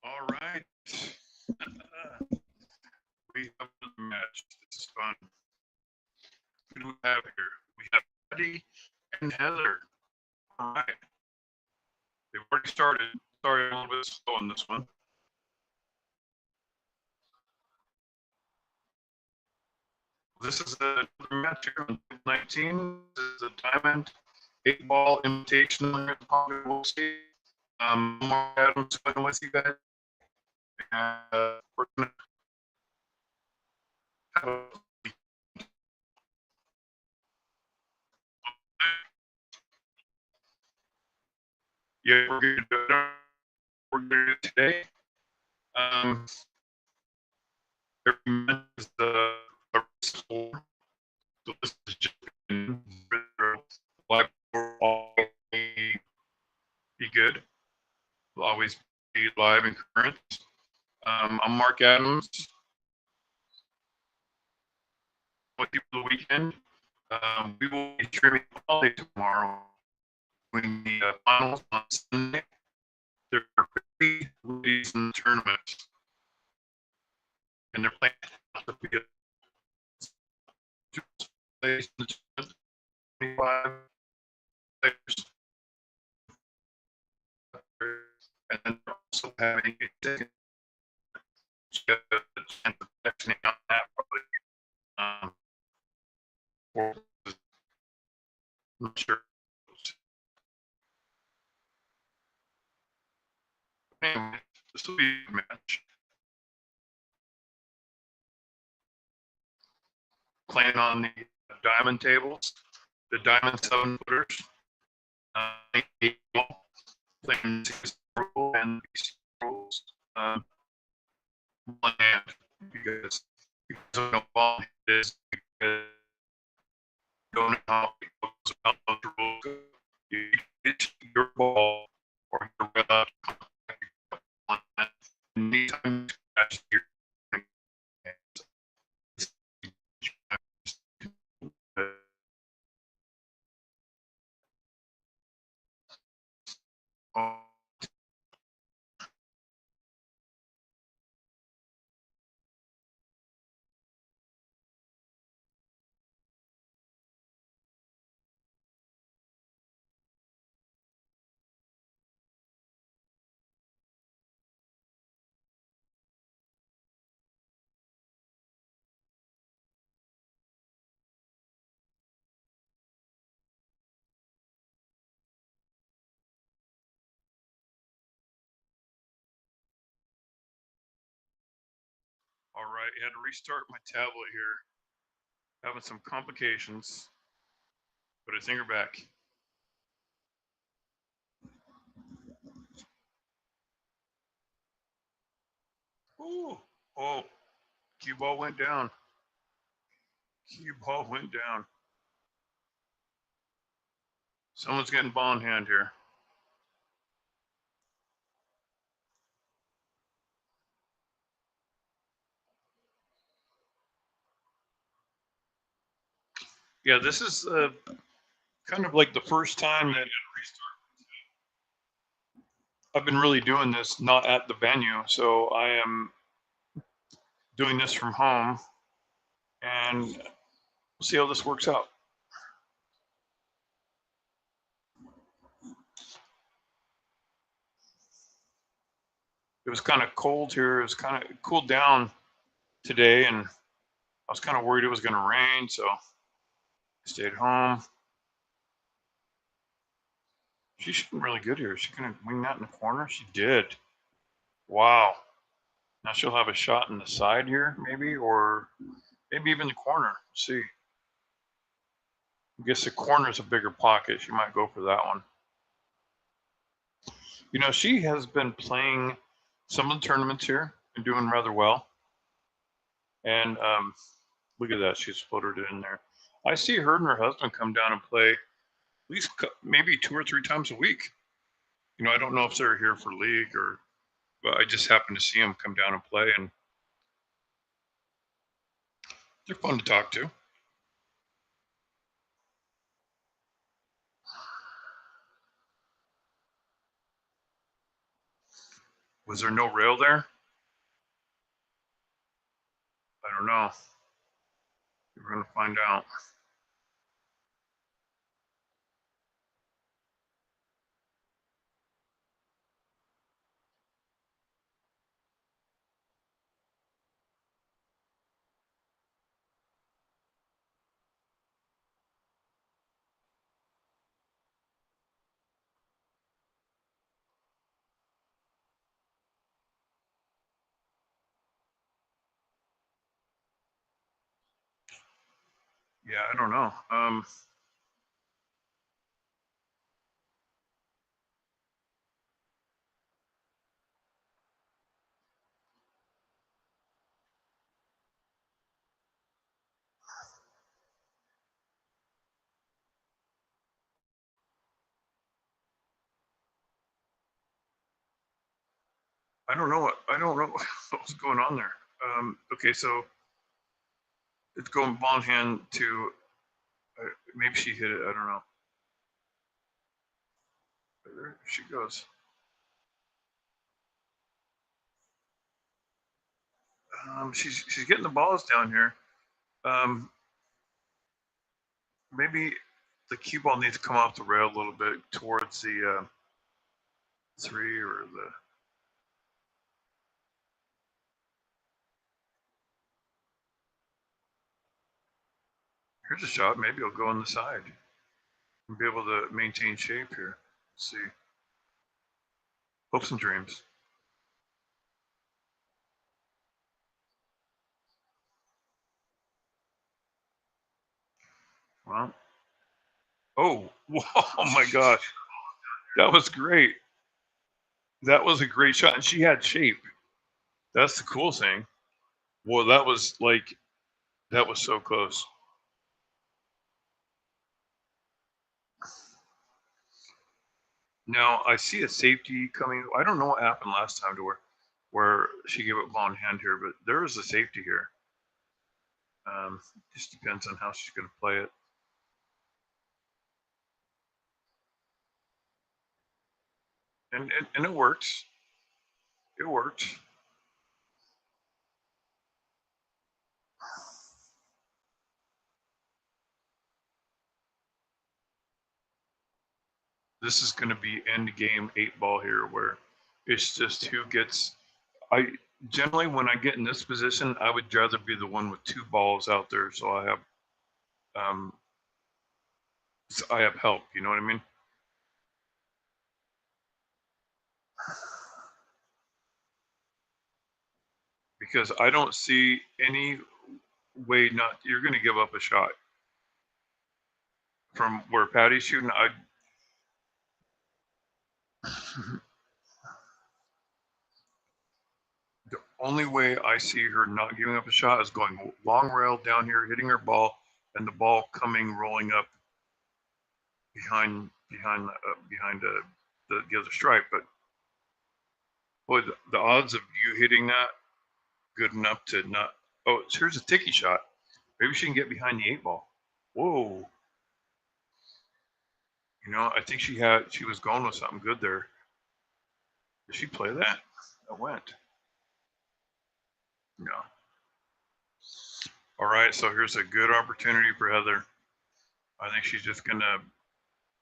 All right. We have another match. This is fun. Who do we have here? We have Patty and Heather. All right. They've already started. Sorry, a little bit slow on this one. This is another match here on 19. This is the Diamond 8-ball Invitational here at the Boise. Mark Adams with you guys. We're going to have a yeah, we're going to do it. We're going to do it today. Every match is a score. So this is just like be good. Will always be live and current. I'm Mark Adams. With you for the weekend. We will be streaming all day tomorrow. When the finals on Sunday, there are 50 ladies in the tournament, and they're playing. Ladies in the tournament, 25 players, and then they're also having a second chance of texting on that probably. Or I'm not sure. Anyway, this will be a match. Playing on the diamond tables, the diamond 7-footers, playing 6 and rules. One hand because of no ball is because don't know how it goes about the rules. You hit your ball or your contact on that. Anytime you scratch your all right, I had to restart my tablet here. Having some complications, but I think we're back. Ooh, oh, cue ball went down. Cue ball went down. Someone's getting ball in hand here. Yeah, this is kind of like the first time that I've been really doing this not at the venue. So I am doing this from home, and we'll see how this works out. It was kind of cold here. It was kind of cooled down today, and I was kind of worried it was going to rain, so I stayed home. She's shooting really good here. She going to wing that in the corner? She did. Wow. Now she'll have a shot in the side here, maybe, or maybe even the corner. Let's see. I guess the corner is a bigger pocket. She might go for that one. You know, she has been playing some of the tournaments here and doing rather well. And look at that. She's floated it in there. I see her and her husband come down and play at least maybe 2 or 3 times a week. You know, I don't know if they're here for league or, but I just happen to see them come down and play, and they're fun to talk to. Was there no rail there? I don't know. We're going to find out. Yeah, I don't know. I don't know what's going on there. Okay, so it's going ball in hand to maybe she hit it. I don't know. There she goes. She's getting the balls down here. Maybe the cue ball needs to come off the rail a little bit towards the 3 or the. Here's a shot. Maybe it'll go on the side and be able to maintain shape here. Let's see. Hopes and dreams. Well. Oh, oh my gosh. That was great. That was a great shot. And she had shape. That's the cool thing. Well, that was so close. Now I see a safety coming. I don't know what happened last time to where she gave it ball in hand here, but there is a safety here. Just depends on how she's going to play it. And it works. It worked. This is going to be end game 8-ball here, where it's just who gets. I generally, when I get in this position, I would rather be the one with 2 balls out there, so I have help. You know what I mean? Because I don't see any way not you're going to give up a shot from where Pattie's shooting. The only way I see her not giving up a shot is going long rail down here, hitting her ball, and the ball coming rolling up behind the other stripe. But boy, the odds of you hitting that good enough to not. Oh, here's a ticky shot. Maybe she can get behind the 8-ball. Whoa. You know, I think she was going with something good there. Did she play that? That went. No. All right, so here's a good opportunity for Heather. I think she's just gonna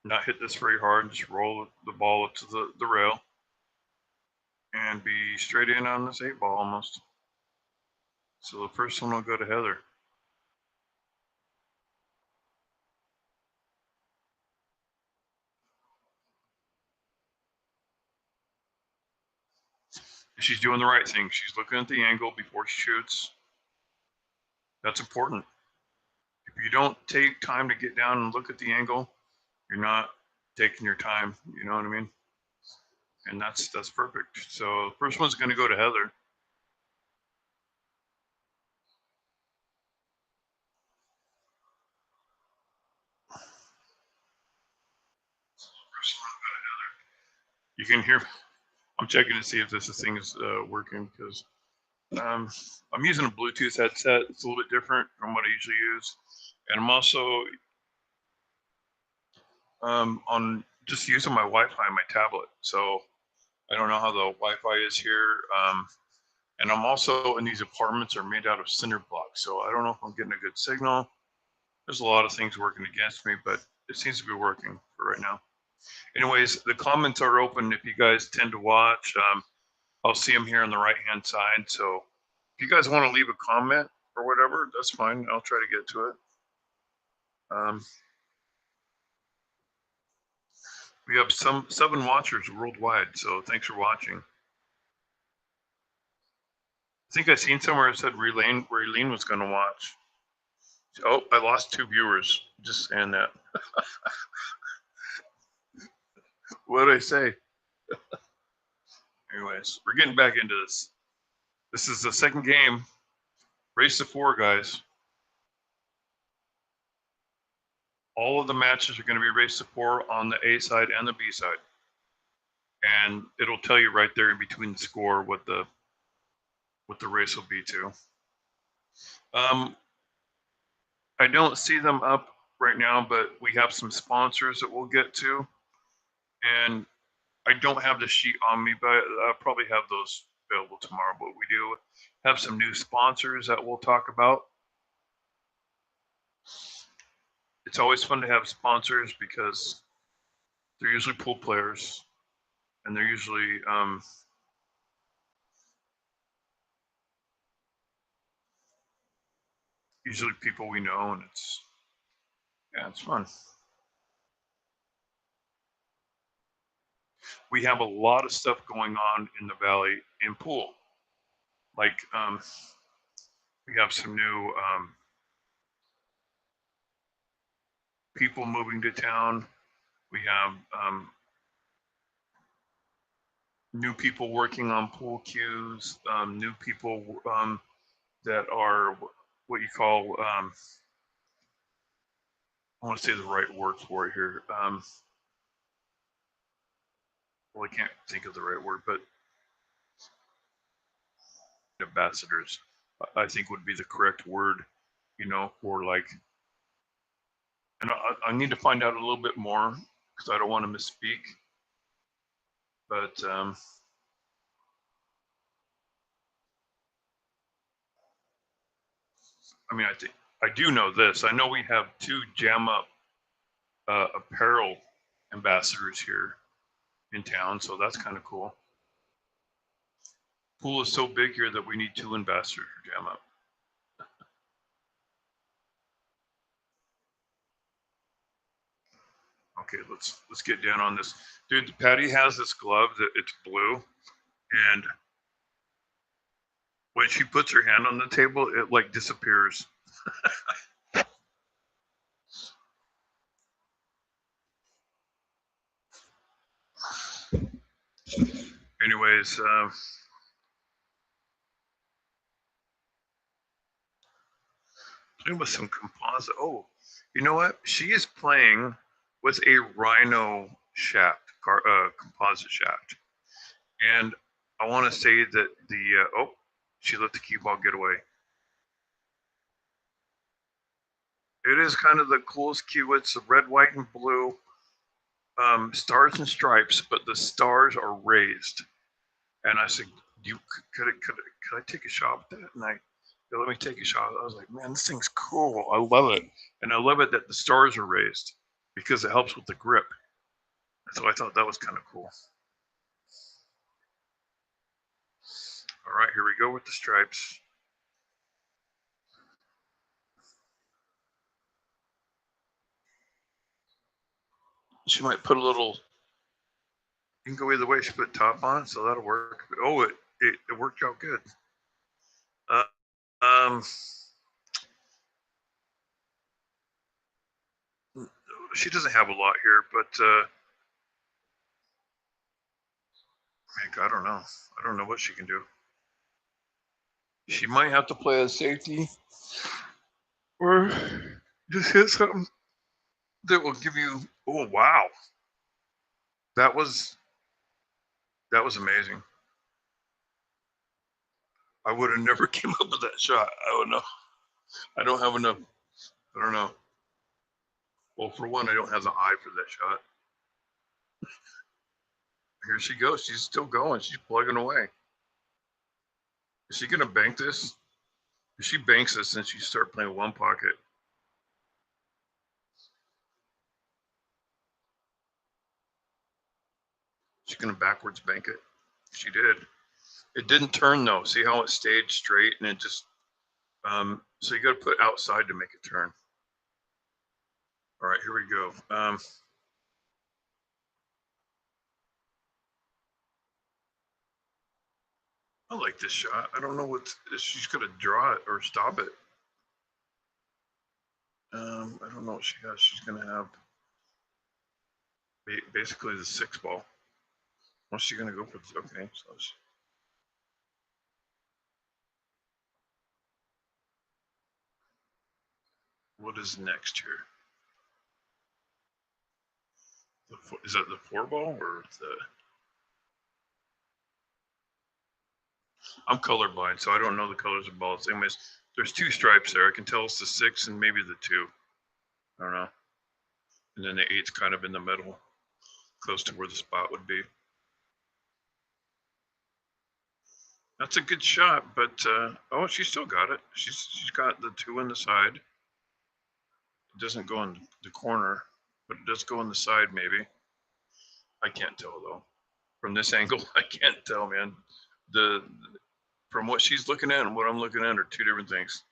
not hit this very hard and just roll the ball up to the rail and be straight in on this 8-ball almost. So the first one will go to Heather. She's doing the right thing. She's looking at the angle before she shoots. That's important. If you don't take time to get down and look at the angle, you're not taking your time. You know what I mean? And that's perfect. So the first one's going to go to Heather. You can hear. I'm checking to see if this thing is working because I'm using a Bluetooth headset. It's a little bit different from what I usually use, and I'm also on just using my Wi-Fi on my tablet. So I don't know how the Wi-Fi is here. And I'm also in these apartments are made out of cinder blocks, so I don't know if I'm getting a good signal. There's a lot of things working against me, but it seems to be working for right now. Anyways, the comments are open if you guys tend to watch. I'll see them here on the right-hand side. So if you guys want to leave a comment or whatever, that's fine. I'll try to get to it. We have 7 watchers worldwide, so thanks for watching. I think I seen somewhere it said Raylene was going to watch. Oh, I lost 2 viewers. Just saying that. What did I say? Anyways, we're getting back into this. This is the second game. Race to 4, guys. All of the matches are going to be race to 4 on the A side and the B side. And it'll tell you right there in between the score what the race will be to. I don't see them up right now, but we have some sponsors that we'll get to. And I don't have the sheet on me, but I'll probably have those available tomorrow. But we do have some new sponsors that we'll talk about. It's always fun to have sponsors because they're usually pool players, and they're usually people we know, and it's fun. We have a lot of stuff going on in the valley in pool. Like we have some new people moving to town. We have new people working on pool cues, new people that are what you call, I want to say the right word for it here. Well, I can't think of the right word, but ambassadors, I think would be the correct word, or like, and I need to find out a little bit more because I don't want to misspeak. But I mean, I do know this. I know we have 2 Jam Up apparel ambassadors here in town, so that's kind of cool. Pool is so big here that we need 2 ambassadors for Jam Up. Okay, let's get down on this. Dude, Patty has this glove that it's blue, and when she puts her hand on the table, it like disappears. Anyways, playing with some composite. Oh, you know what? She is playing with a Rhino shaft, composite shaft. And I want to say that she let the cue ball get away. It is kind of the coolest cue. It's the red, white, and blue stars and stripes, but the stars are raised. And I said, could I take a shot with that? And they let me take a shot. I was like, man, this thing's cool. I love it. And I love it that the stars are raised because it helps with the grip. So I thought that was kind of cool. All right, here we go with the stripes. She might put a little, you can go either way. She put top on it, so that'll work. Oh, it worked out good. She doesn't have a lot here, but I don't know. I don't know what she can do. She might have to play a safety or just hit something that will give you. Oh wow, that was amazing. I would have never came up with that shot. I don't know. I don't have enough. I don't know. Well, for one, I don't have the eye for that shot. Here she goes. She's still going. She's plugging away. Is she gonna bank this? If she banks this, then she start playing one pocket. She's gonna backwards bank it. She did. It didn't turn though. See how it stayed straight and it just. So you got to put outside to make it turn. All right, here we go. I like this shot. I don't know what she's gonna draw it or stop it. I don't know what she has. She's gonna have basically the 6 ball. What's she gonna go for? Okay, so what is next here? Is that the 4 ball or the? I'm colorblind, so I don't know the colors of balls. Anyways, there's 2 stripes there. I can tell it's the 6 and maybe the 2. I don't know. And then the 8's kind of in the middle, close to where the spot would be. That's a good shot, but oh, she still got it. She's got the 2 in the side. It doesn't go in the corner, but it does go in the side maybe. I can't tell though. From this angle, I can't tell, man. From what she's looking at and what I'm looking at are 2 different things.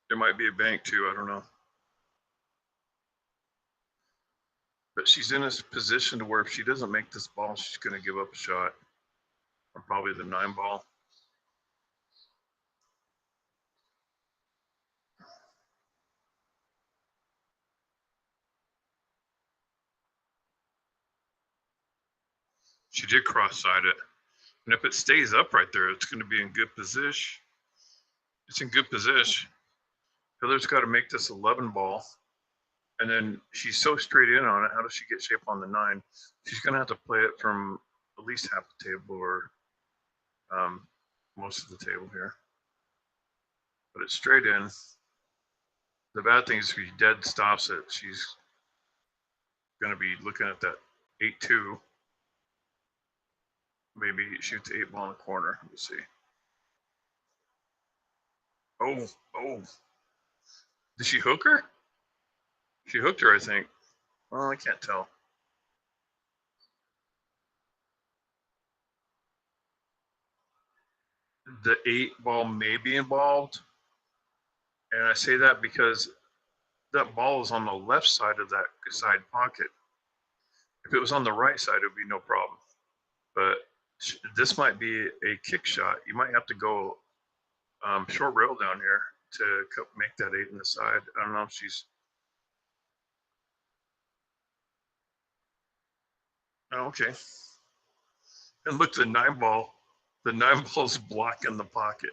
There might be a bank too, I don't know. But she's in a position to where if she doesn't make this ball, she's going to give up a shot. Or probably the 9 ball. She did cross-side it. And if it stays up right there, it's going to be in good position. It's in good position. Heather's got to make this 11 ball. And then she's so straight in on it. How does she get shape on the 9? She's going to have to play it from at least half the table or most of the table here. But it's straight in. The bad thing is if she dead stops it, she's going to be looking at that 8-2. Maybe shoots 8 ball in the corner. Let's see. Oh. Did she hook her? She hooked her, I think. Well, I can't tell. The 8 ball may be involved. And I say that because that ball is on the left side of that side pocket. If it was on the right side, it would be no problem. But this might be a kick shot. You might have to go short rail down here to make that 8 in the side. I don't know if she's. Oh, okay. And look, the 9 ball. The 9 ball's blocking the pocket.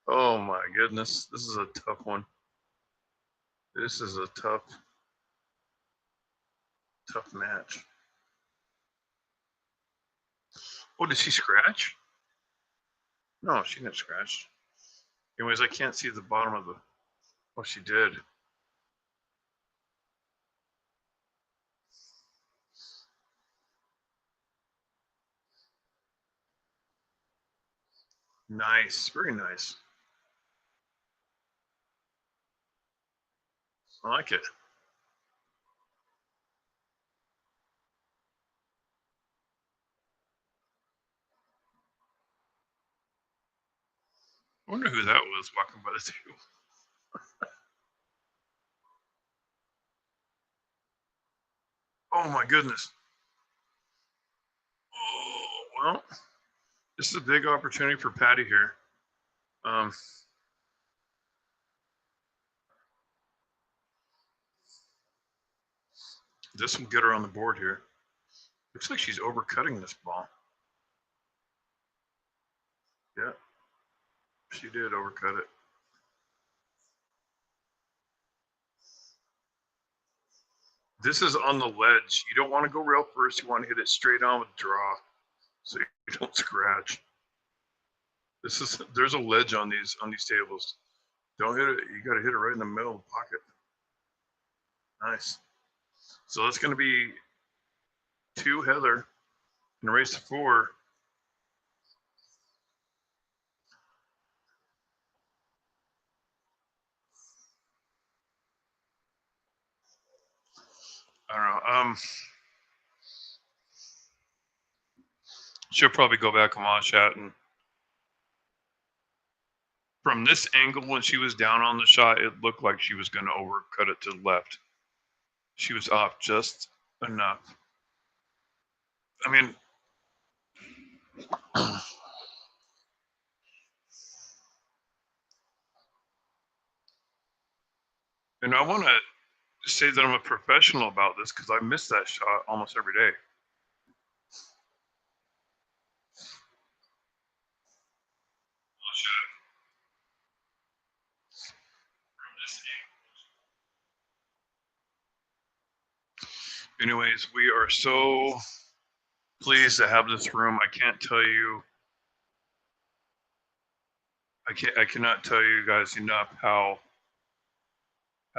Oh my goodness. This is a tough one. This is a tough match. Oh, did she scratch? No, she didn't scratch. Anyways, I can't see the bottom of the. Oh, she did. Nice, very nice. I like it. I wonder who that was walking by the table. Oh my goodness. Oh, well, this is a big opportunity for Patty here. This will get her on the board here. Looks like she's overcutting this ball. Yeah, she did overcut it. This is on the ledge. You don't want to go rail first. You want to hit it straight on with draw, so you don't scratch. There's a ledge on these tables. Don't hit it. You got to hit it right in the middle of the pocket. Nice. So that's going to be 2 Heather in a race to 4. I don't know. She'll probably go back and watch that. And from this angle, when she was down on the shot, it looked like she was going to overcut it to the left. She was off just enough. I mean, and I want to say that I'm a professional about this because I miss that shot almost every day. Anyways, we are so pleased to have this room. I can't tell you. I cannot tell you guys enough how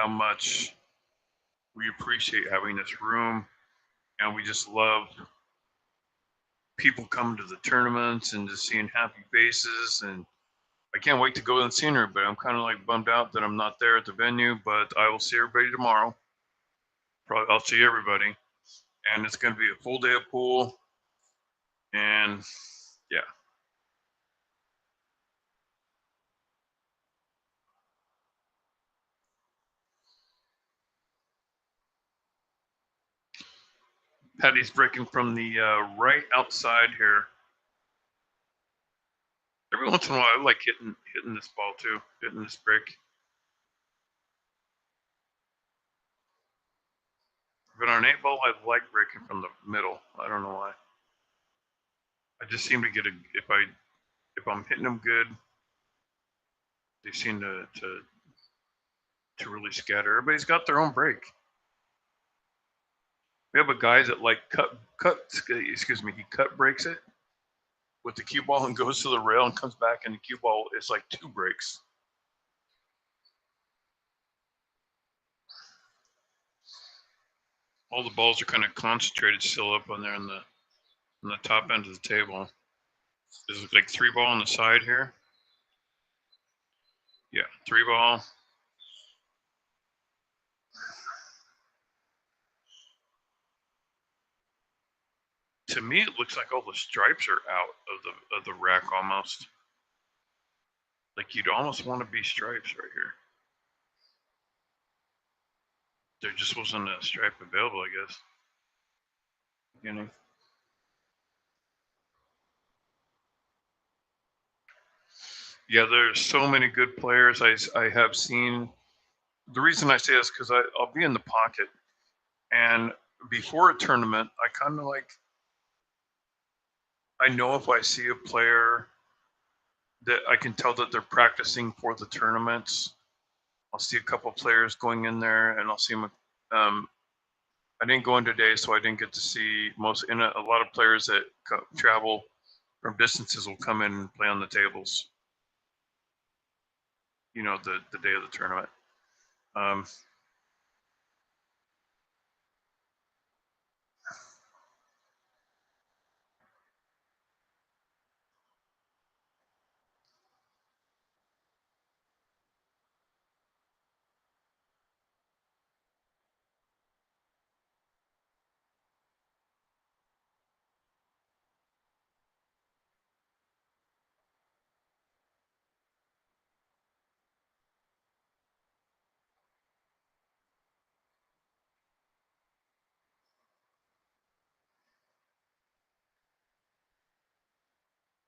much we appreciate having this room, and we just love people coming to the tournaments and just seeing happy faces. And I can't wait to go and see her, but I'm kind of like bummed out that I'm not there at the venue, but I will see everybody tomorrow. Probably I'll see everybody, and it's going to be a full day of pool, and yeah. Pattie's breaking from the right outside here. Every once in a while, I like hitting this ball too, hitting this break. But on an 8-ball, I like breaking from the middle. I don't know why. I just seem to get if I'm hitting them good, they seem to really scatter. Everybody's got their own break. We have a guy that like he cut breaks it with the cue ball and goes to the rail and comes back, and the cue ball is like 2 breaks. All the balls are kind of concentrated still up on there on the top end of the table. There's like 3-ball on the side here. Yeah, 3-ball. To me, it looks like all the stripes are out of the rack almost. Like you'd almost want to be stripes right here. There just wasn't a stripe available, I guess. Beginning. Yeah, there's so many good players I have seen. The reason I say this because I'll be in the pocket, and before a tournament, I kind of like, I know if I see a player that I can tell that they're practicing for the tournaments. I'll see a couple of players going in there, and I'll see them. I didn't go in today, so I didn't get to see a lot of players that travel from distances will come in and play on the tables. You know, the day of the tournament.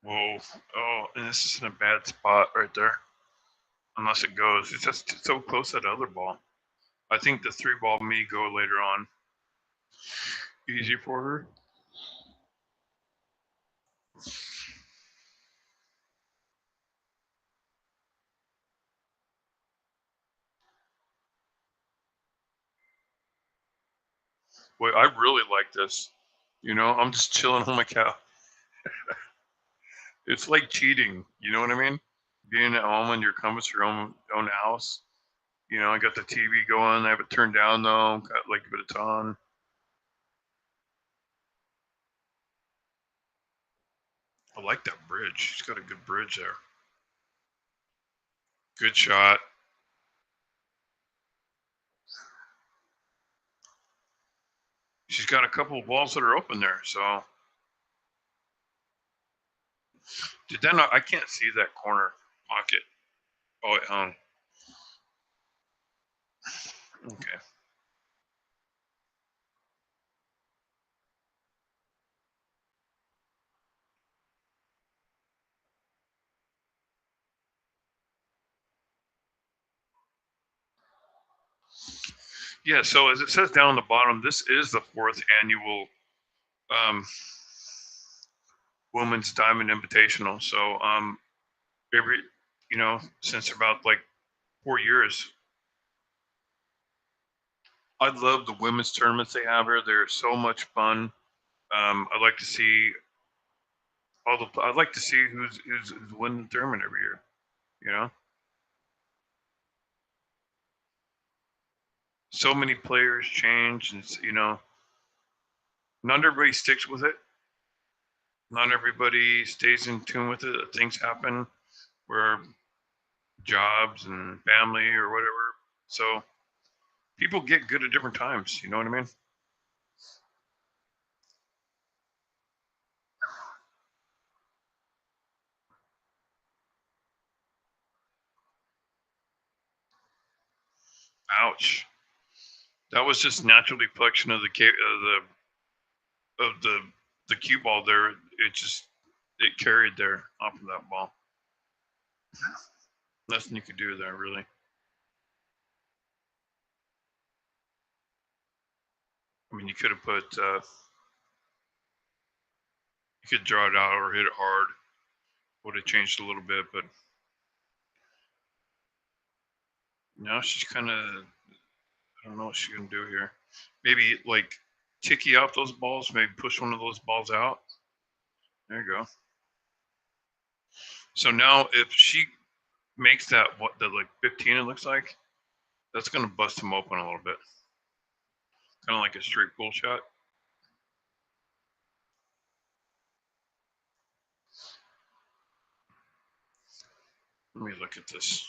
Whoa! Oh, and this is in a bad spot right there. Unless it goes, it's just so close to the other ball. I think the 3-ball may go later on. Easy for her. Wait, I really like this. You know, I'm just chilling on my couch. It's like cheating. You know what I mean? Being at home and you're coming to your own house. You know, I got the TV going. I have it turned down though. Got like a bit of on. I like that bridge. She's got a good bridge there. Good shot. She's got a couple of balls that are open there. So did that not? I can't see that corner pocket. Oh, it hung. Okay. Yeah, so as it says down the bottom, this is the 4th annual Women's Diamond Invitational. So every, since about like 4 years, I love the women's tournaments they have here. They're so much fun. I'd like to see I'd like to see who's winning the tournament every year. You know, so many players change, and not everybody sticks with it. Not everybody stays in tune with it. Things happen where jobs and family or whatever. So people get good at different times. You know what I mean? Ouch. That was just natural deflection of the cue ball there. It carried there off of that ball. Nothing you could do there really. I mean, you could have put you could draw it out or hit it hard. Would have changed a little bit, but now she's kind of, I don't know what she's gonna do here. Maybe like ticky off those balls. Maybe push one of those balls out. There you go. So now if she makes that like 15, it looks like that's gonna bust him open a little bit. Kind of like a straight pull shot. Let me look at this.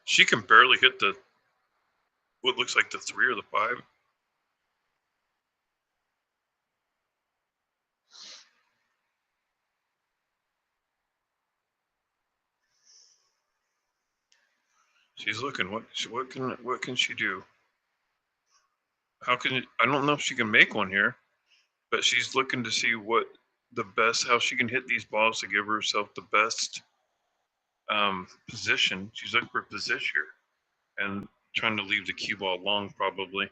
She can barely hit what looks like the 3 or the 5. She's looking. What can she do? I don't know if she can make one here, but she's looking to see how she can hit these balls to give herself the best position. She's looking for a position here and trying to leave the cue ball long probably.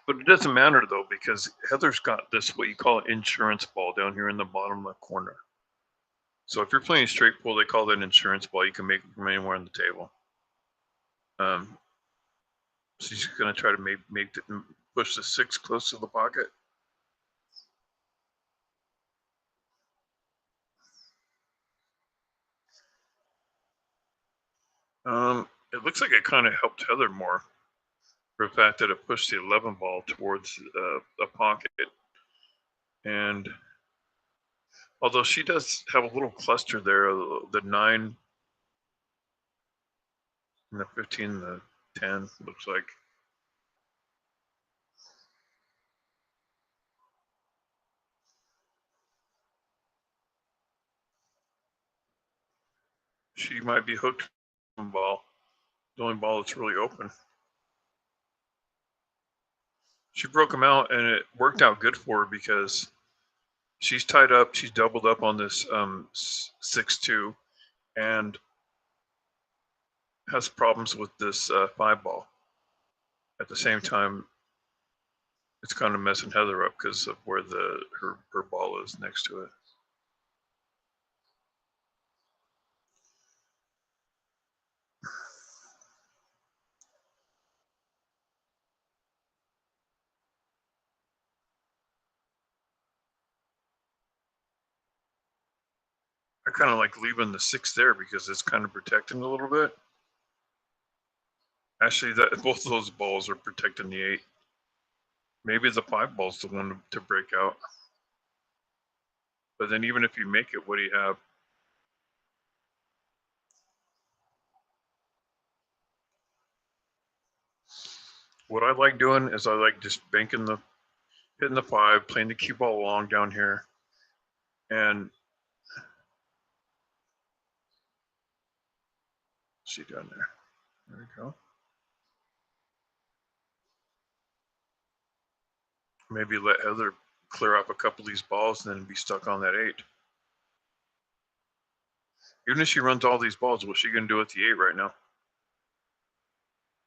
But it doesn't matter though, because Heather's got this what you call an insurance ball down here in the bottom left corner. So if you're playing straight pull, they call that an insurance ball. You can make it from anywhere on the table. So she's going to try to push the 6 close to the pocket. It looks like it kind of helped Heather more for the fact that it pushed the 11 ball towards the pocket. And although she does have a little cluster there, the 9 and the 15 and the 10 looks like. She might be hooked on the ball. The only ball that's really open. She broke them out, and it worked out good for her because she's tied up. She's doubled up on this 6-2, and has problems with this 5 ball. At the same time, it's kind of messing Heather up because of where her ball is next to it. I kind of like leaving the 6 there because it's kind of protecting a little bit. Actually, both of those balls are protecting the 8. Maybe the 5-ball's the one to break out. But then even if you make it, what do you have? What I like doing is I like just hitting the 5, playing the cue ball along down here, and see down there. There we go. Maybe let Heather clear up a couple of these balls and then be stuck on that 8. Even if she runs all these balls, what's she gonna do with the 8 right now?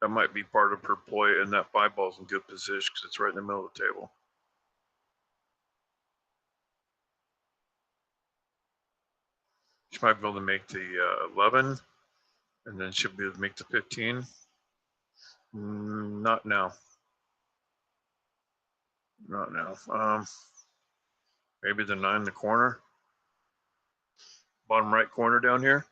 That might be part of her ploy, and that 5-ball's in good position because it's right in the middle of the table. She might be able to make the 11, and then she'll be able to make the 15. Not now. Not now. Maybe the 9 in the corner. Bottom right corner down here.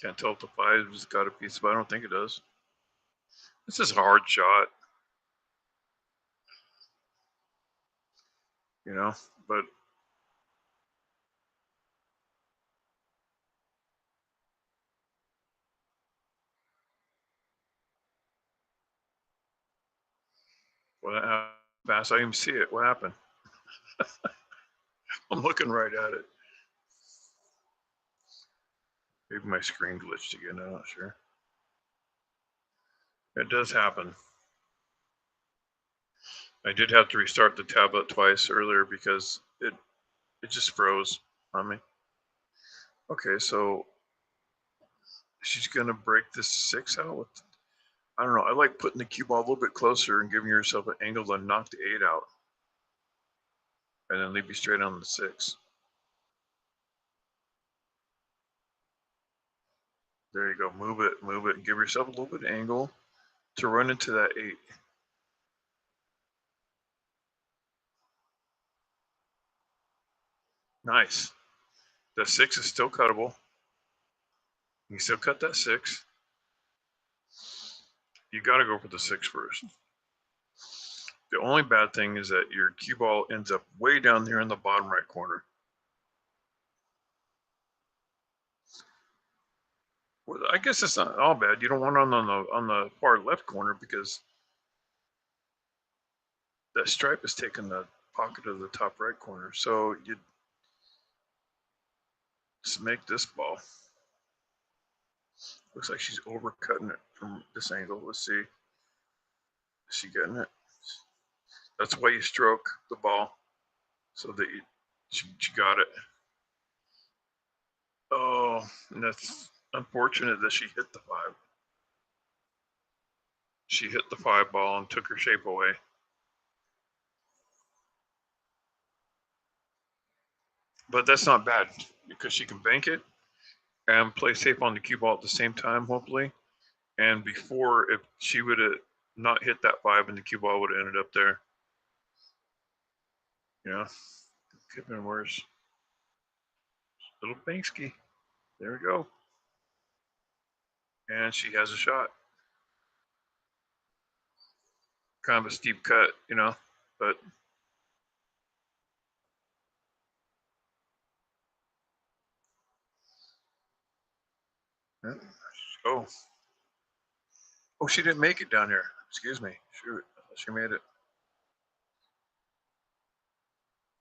Can't tell if the 5's got a piece, but I don't think it does. This is a hard shot. You know, but what fast I even see it. What happened? I'm looking right at it. Maybe my screen glitched again. I'm not sure. It does happen. I did have to restart the tablet twice earlier because it just froze on me. Okay, so she's gonna break this 6 out with, I don't know. I like putting the cue ball a little bit closer and giving yourself an angle to knock the 8 out, and then leave you straight on the 6. There you go. Move it, and give yourself a little bit of angle to run into that 8. Nice. The 6 is still cuttable. You can still cut that 6. You got to go for the 6 first. The only bad thing is that your cue ball ends up way down there in the bottom right corner. Well, I guess it's not all bad. You don't want it on the far left corner because that stripe is taking the pocket of the top right corner. So you just make this ball. Looks like she's overcutting it from this angle. Let's see. Is she getting it? That's why you stroke the ball so that she got it. Oh, and that's unfortunate that she hit the 5. She hit the 5 ball and took her shape away. But that's not bad because she can bank it and play safe on the cue ball at the same time, hopefully. And before, if she would have not hit that 5 and the cue ball would have ended up there. Yeah, could have been worse. Little Banksy. There we go. And she has a shot. Kind of a steep cut, you know, but oh, she didn't make it down here. Excuse me. Shoot, she made it.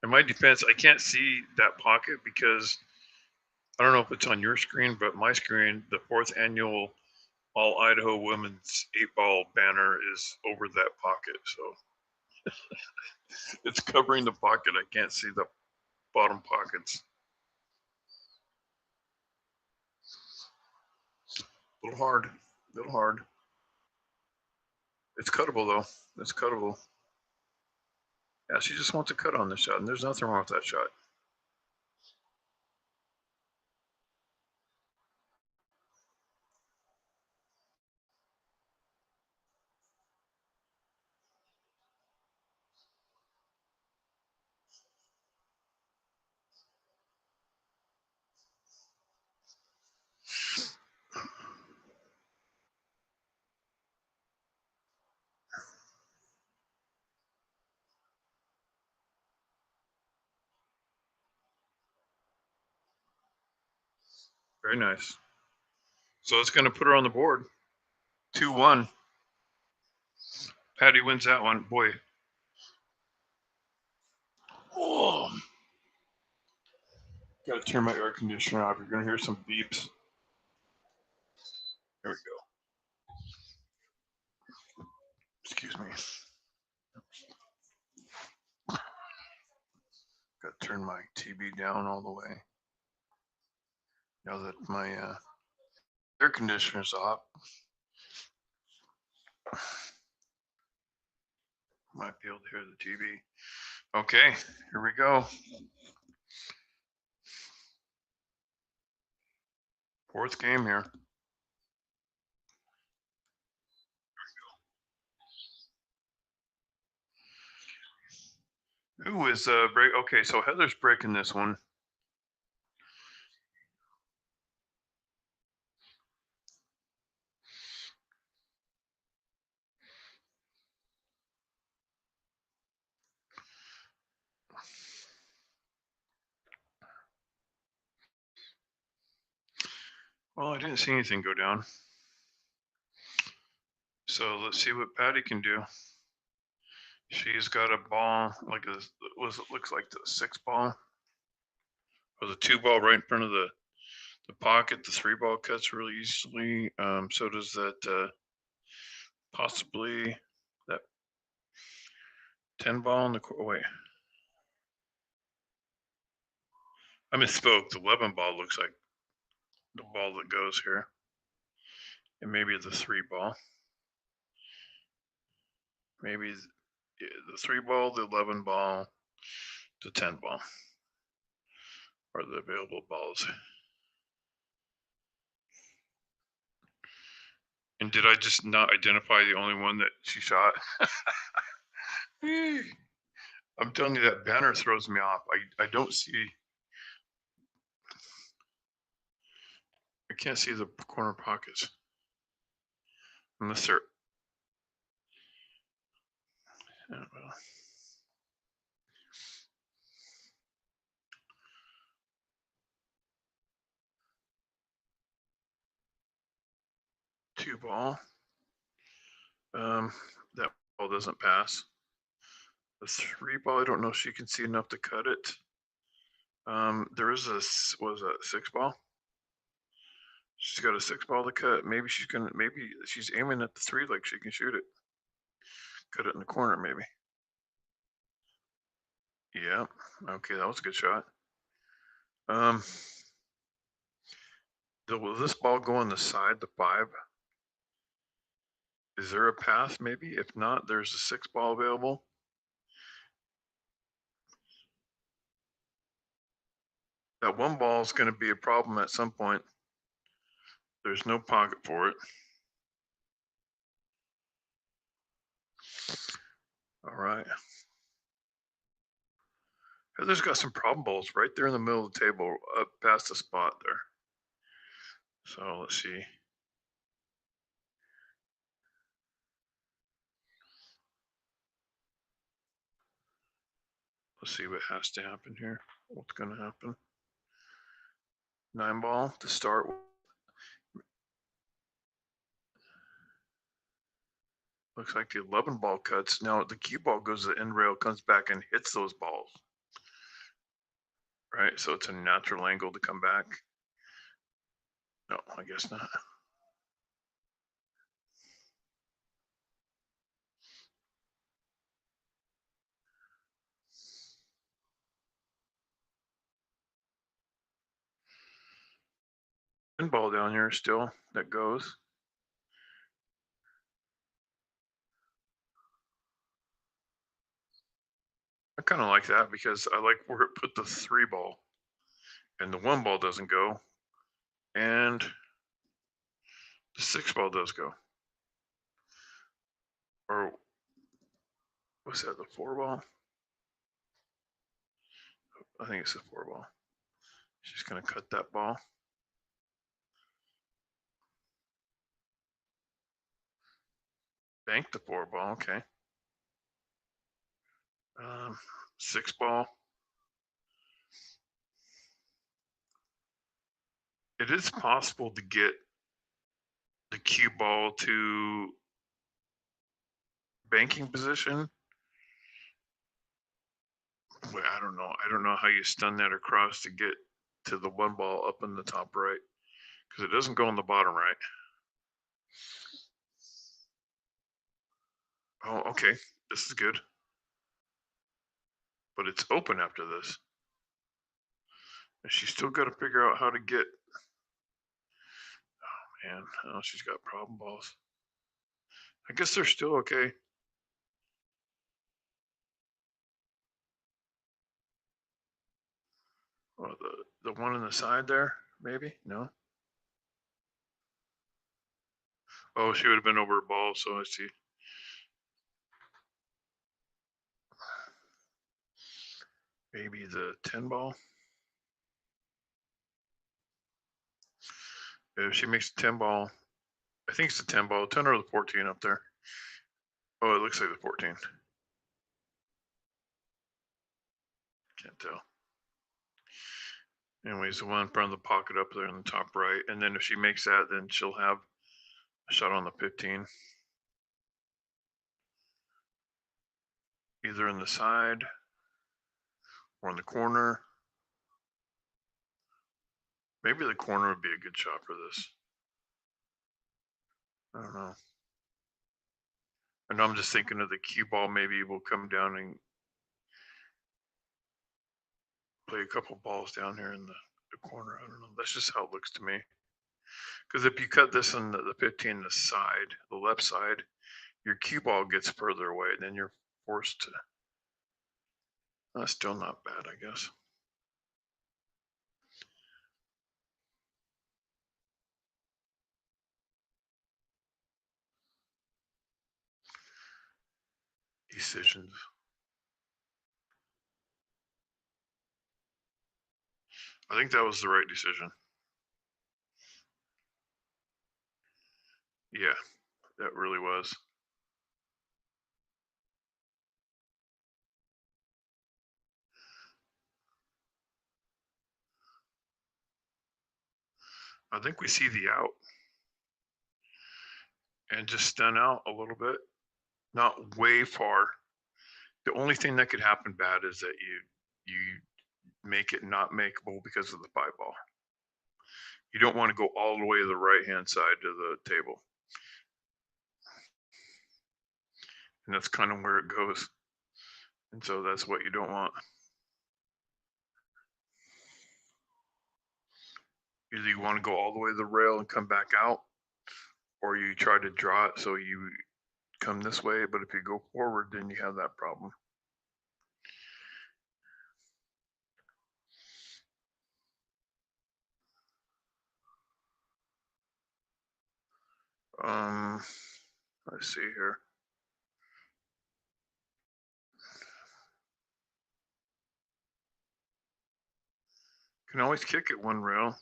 In my defense, I can't see that pocket because I don't know if it's on your screen, but my screen, the 4th annual All Idaho Women's 8-ball banner is over that pocket, so it's covering the pocket. I can't see the bottom pockets. A little hard, a little hard. It's cuttable though. It's cuttable. Yeah, she just wants to cut on this shot, and there's nothing wrong with that shot. Very nice. So it's going to put her on the board. 2-1. Patty wins that one. Boy. Oh. Got to turn my air conditioner off. You're going to hear some beeps. There we go. Excuse me. Got to turn my TV down all the way. Now that my air conditioner's off. Might be able to hear the TV. Okay, here we go. Fourth game here. Who is break? Okay, so Heather's breaking this one. Well, I didn't see anything go down. So let's see what Patty can do. She's got a ball like a looks like the 6 ball. Or the 2 ball right in front of the pocket. The 3 ball cuts really easily. So does that possibly that 10 ball in the wait. I misspoke. The 11 ball looks like the ball that goes here. And maybe the 3 ball. Maybe the 3 ball, the 11 ball, the 10 ball are the available balls. And did I just not identify the only one that she shot? I'm telling you, that banner throws me off. I don't see. I can't see the corner pockets. Unless they're. Oh, well. Two ball. That ball doesn't pass. The 3 ball, I don't know if she can see enough to cut it. There is a, what was that, 6 ball? She's got a 6 ball to cut. Maybe she's gonna, maybe she's aiming at the 3 like she can shoot it. Cut it in the corner, maybe. Yeah. Okay, that was a good shot. Will this ball go on the side, the 5? Is there a path maybe? If not, there's a 6 ball available. That 1 ball is going to be a problem at some point. There's no pocket for it. All right. Heather's got some problem balls right there in the middle of the table, up past the spot there. So let's see. Let's see what has to happen here. What's going to happen? 9 ball to start. Looks like the 11 ball cuts. Now the cue ball goes to the end rail, comes back and hits those balls. Right, so it's a natural angle to come back. No, I guess not. Ball down here still that goes. I kind of like that because I like where it put the 3 ball and the 1 ball doesn't go and the 6 ball does go. Or what's that, the 4 ball? I think it's the 4 ball. She's going to cut that ball. Bank the 4 ball, okay. 6 ball. It is possible to get the cue ball to banking position. But I don't know. I don't know how you stun that across to get to the one ball up in the top right, because it doesn't go in the bottom right. Oh, okay. This is good. But it's open after this. And she's still got to figure out how to get. Oh, man. Oh, she's got problem balls. I guess they're still okay. Oh, the one on the side there, maybe? No? Oh, she would have been over a ball, so I see. Maybe the 10 ball. If she makes the 10 ball, I think it's the 10 ball, 10 or the 14 up there. Oh, it looks like the 14. Can't tell. Anyways, the one in front of the pocket up there in the top right. And then if she makes that, then she'll have a shot on the 15. Either in the side or in the corner. Maybe the corner would be a good shot for this. I don't know. And I'm just thinking of the cue ball. Maybe we'll come down and play a couple balls down here in the corner. I don't know. That's just how it looks to me. Because if you cut this on the 15, the side, the left side, your cue ball gets further away. Then you're forced to. That's still not bad, I guess. Decisions. I think that was the right decision. Yeah, that really was. I think we see the out and just stun out a little bit, not way far. The only thing that could happen bad is that you make it not makeable because of the 5 ball. You don't want to go all the way to the right hand side to the table. And that's kind of where it goes. And so that's what you don't want. Either you want to go all the way to the rail and come back out, or you try to draw it so you come this way. But if you go forward, then you have that problem. Let's see here. Can always kick it one rail.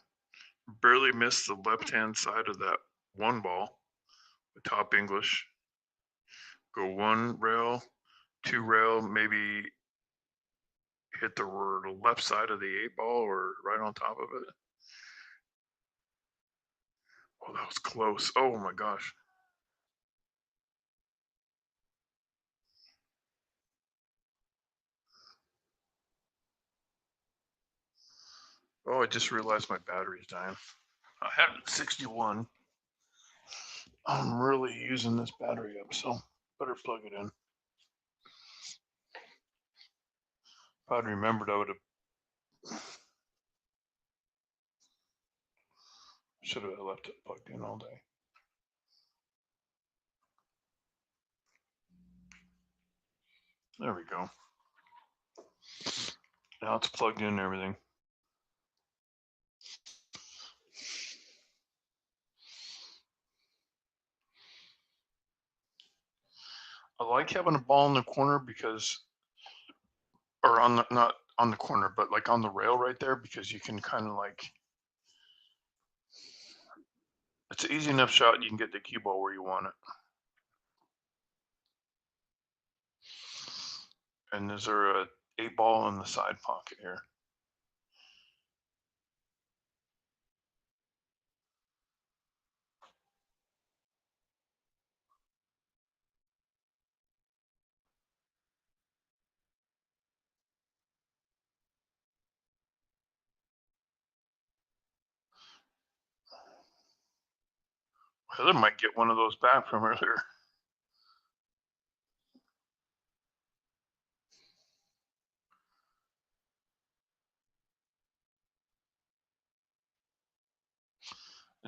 Barely miss the left-hand side of that one ball. The top English. Go 1 rail, 2 rail, maybe hit the left side of the 8 ball or right on top of it. Oh, that was close. Oh my gosh. Oh, I just realized my battery's dying. I have it 61. I'm really using this battery up, so better plug it in. If I'd remembered, I would have. Should have left it plugged in all day. There we go. Now it's plugged in and everything. I like having a ball in the corner because, or on the, not on the corner, but like on the rail right there, because you can kind of like, it's an easy enough shot. You can get the cue ball where you want it. And is there a 8 ball in the side pocket here? Heather might get one of those back from earlier.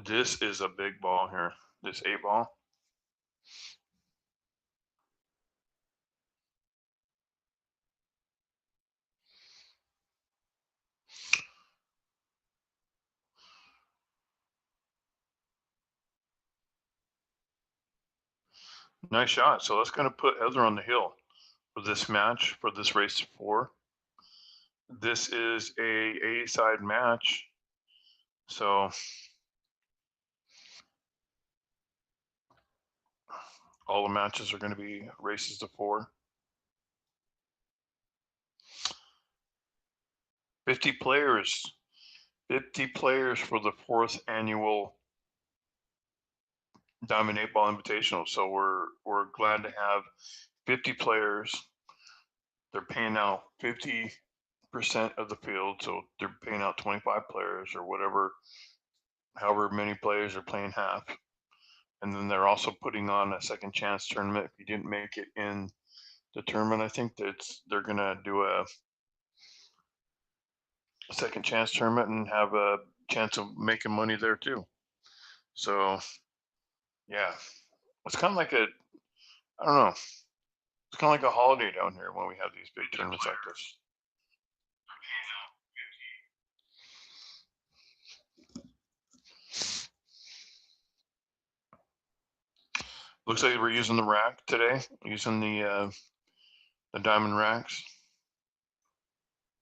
This is a big ball here. This 8 ball. Nice shot. So that's going to put Heather on the hill for this match, for this race 4. This is a A-side match. So all the matches are going to be races to 4. 50 players. 50 players for the 4th annual Diamond 8 Ball Invitational. So we're glad to have 50 players. They're paying out 50% of the field, so they're paying out 25 players or whatever, however many players are playing half. And then they're also putting on a second chance tournament. If you didn't make it in the tournament, I think they're gonna do a second chance tournament and have a chance of making money there too. So yeah, it's kind of like I don't know, it's kind of like a holiday down here when we have these big tournaments like this. Looks like we're using the rack today, using the diamond racks.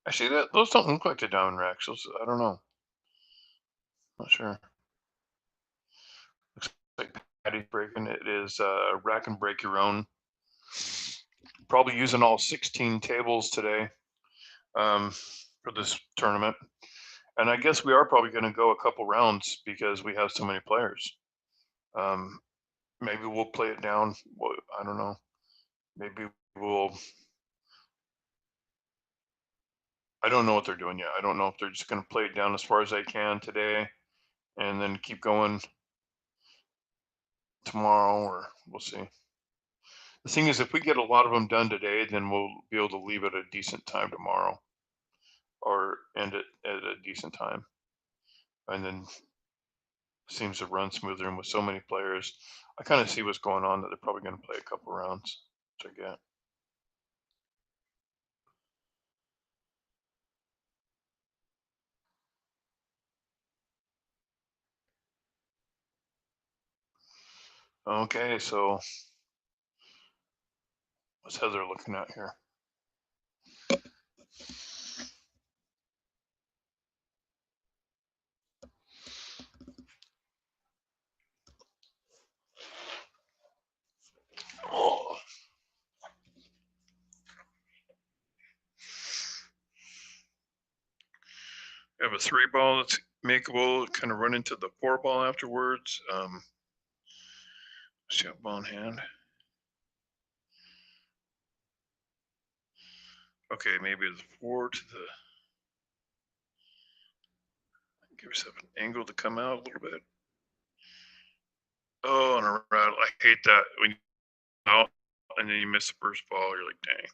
Actually, those don't look like the diamond racks. Those, I don't know. Not sure. Looks like PATTIE breaking it is rack and break your own. Probably using all 16 tables today for this tournament. And I guess we are probably going to go a couple rounds because we have so many players. Maybe we'll play it down. Well, I don't know. Maybe we'll. I don't know what they're doing yet. I don't know if they're just going to play it down as far as they can today and then keep going tomorrow, or we'll see. The thing is, if we get a lot of them done today, then we'll be able to leave at a decent time tomorrow or end it at a decent time. And then seems to run smoother. And with so many players, I kind of see what's going on, that they're probably going to play a couple rounds, which I get. Okay, so what's Heather looking at here? Oh. I have a 3 ball that's makeable, kind of run into the 4 ball afterwards. See a ball in hand. Okay, maybe the 4 to the. Give yourself an angle to come out a little bit. Oh, and a rattle. I hate that when you out and then you miss the first ball. You're like, dang.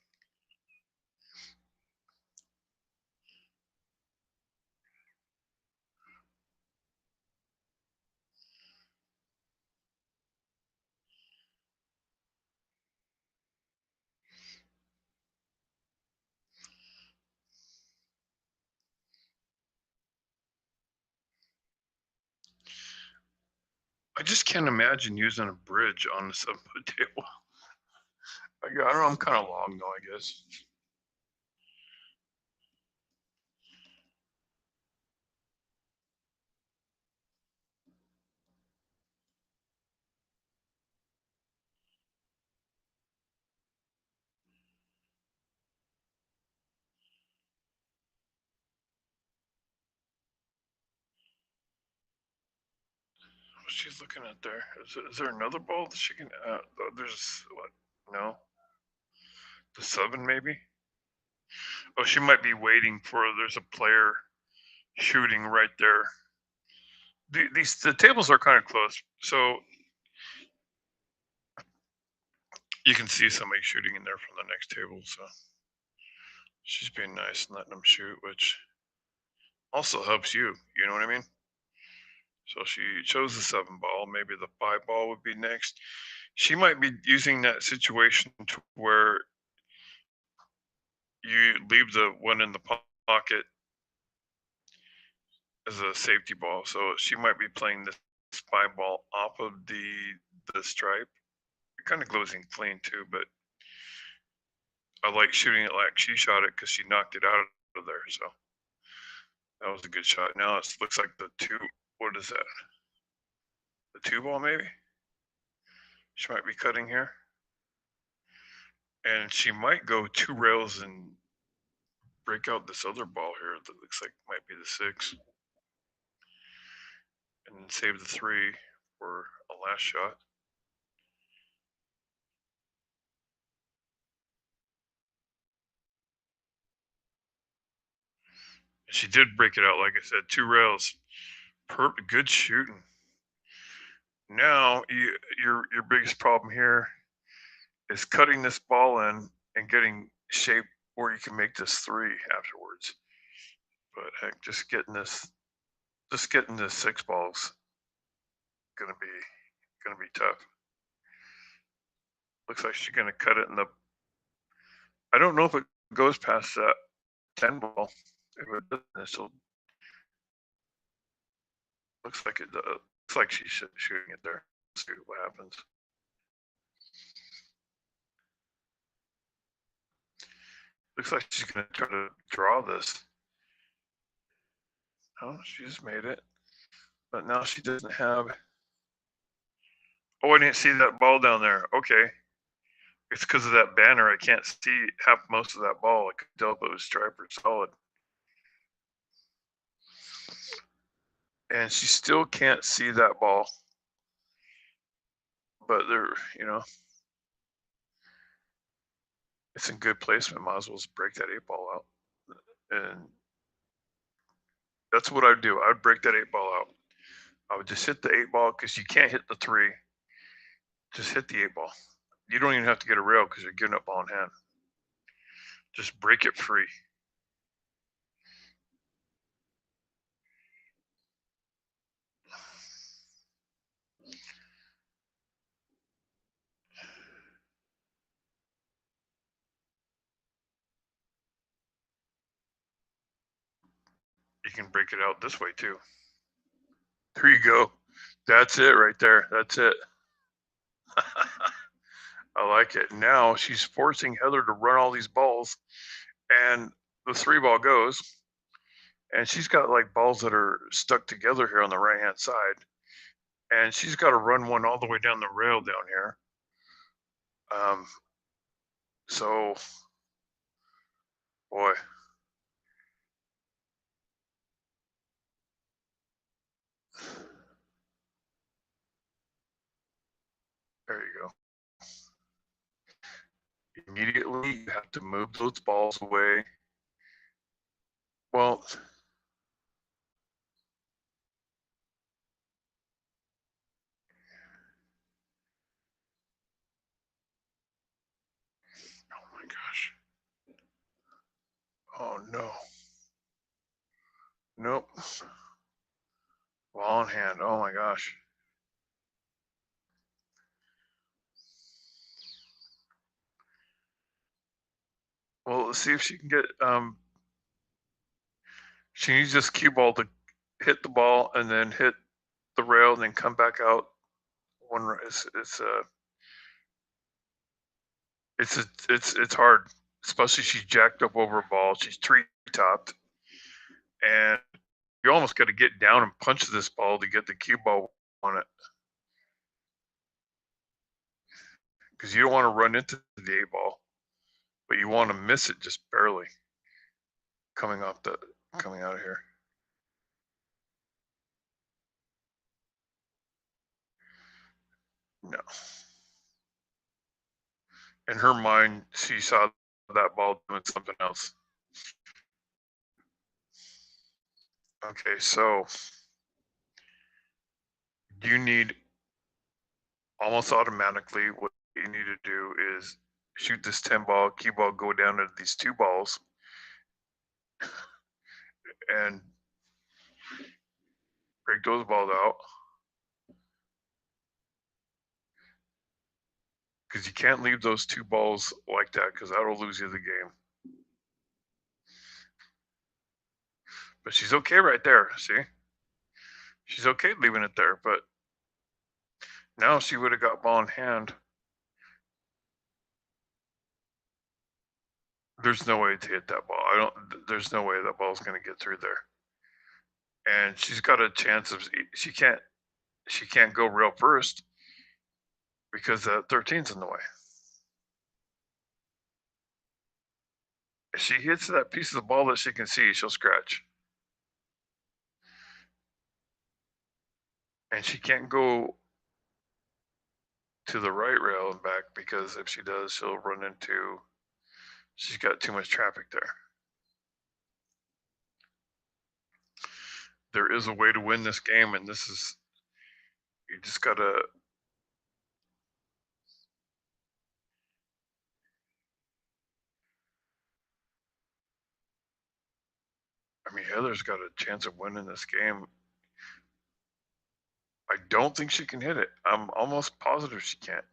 I just can't imagine using a bridge on the 7-foot table. I don't know. I'm kind of long though, I guess. What's she looking at there? Is there another ball that she can? There's what? No. The 7 maybe. Oh, she might be waiting for. There's a player shooting right there. The tables are kind of close, so You can see somebody shooting in there from the next table, so she's being nice and letting them shoot, which also helps you. You know what I mean? So she chose the 7 ball. Maybe the 5 ball would be next. She might be using that situation to where you leave the one in the pocket as a safety ball. So she might be playing this 5 ball off of the stripe. It kind of goes in clean too, but I like shooting it like she shot it because she knocked it out of there. So that was a good shot. Now it looks like the 2. What is that? The 2 ball maybe? She might be cutting here. And she might go 2 rails and break out this other ball here that looks like might be the 6. And then save the 3 for a last shot. She did break it out, like I said, 2 rails. Good shooting. Now your biggest problem here is cutting this ball in and getting shape where you can make this 3 afterwards. But heck, just getting this 6 balls gonna be tough. Looks like she's gonna cut it in the. I don't know if it goes past that 10 ball. If it doesn't, so looks like it does. Looks like she's shooting it there. Let's see what happens. Looks like she's gonna try to draw this. Oh, she just made it. But now she doesn't have. Oh, I didn't see that ball down there. Okay. It's because of that banner. I can't see most of that ball. I could tell if it was stripe or solid. And she still can't see that ball. But there, it's in good placement. Might as well just break that 8 ball out. And that's what I'd do. I'd break that 8 ball out. I would just hit the 8 ball because you can't hit the 3. Just hit the 8 ball. You don't even have to get a rail because you're giving up ball in hand. Just break it free. You can break it out this way too. There you go. That's it right there. That's it. I like it. Now she's forcing Heather to run all these balls, and the 3 ball goes, and she's got like balls that are stuck together here on the right hand side, and she's got to run one all the way down the rail down here. So, boy. There you go. Immediately, you have to move those balls away. Well, oh my gosh. Oh no. Nope. Ball in hand. Oh my gosh. Well, let's see if she can get. She needs this cue ball to hit the ball and then hit the rail and then come back out. It's hard, especially she's jacked up over a ball. She's tree topped, and you almost got to get down and punch this ball to get the cue ball on it, because you don't want to run into the 8 ball, but you want to miss it just barely coming out of here. No. In her mind, she saw that ball doing something else. Okay, so you need almost automatically what you need to do is shoot this 10-ball, cue ball, go down to these 2 balls, and break those balls out. Because you can't leave those 2 balls like that, because that'll lose you the game. But she's okay right there, see? She's okay leaving it there, but now she would have got ball in hand. There's no way to hit that ball. There's no way that ball's going to get through there. And she's got a chance of, she can't go real first because that 13's in the way. If she hits that piece of the ball that she can see, she'll scratch. And she can't go to the right rail and back, because if she does, she'll run into, she's got too much traffic there. There is a way to win this game, and this is, you just gotta, I mean, Heather's got a chance of winning this game. I don't think she can hit it. I'm almost positive she can't.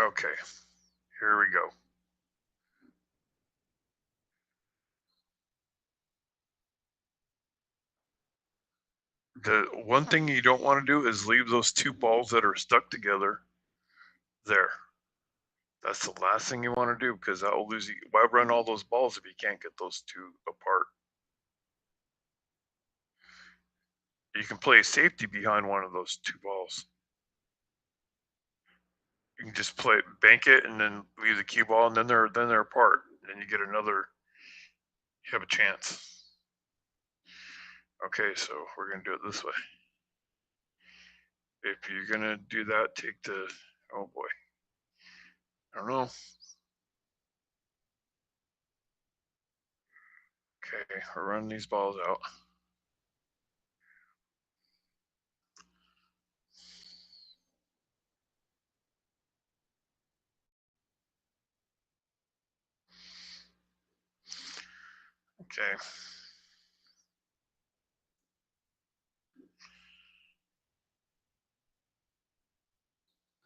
Okay, here we go. The one thing you don't want to do is leave those 2 balls that are stuck together there. That's the last thing you want to do, because that will lose you. Why run all those balls if you can't get those 2 apart? You can play safety behind one of those 2 balls. You can just play, bank it, and then leave the cue ball, and then they're apart. Then you get another, you have a chance. Okay, so we're gonna do it this way. If you're gonna do that, take the, oh boy, I don't know. Okay, we're running these balls out. Okay.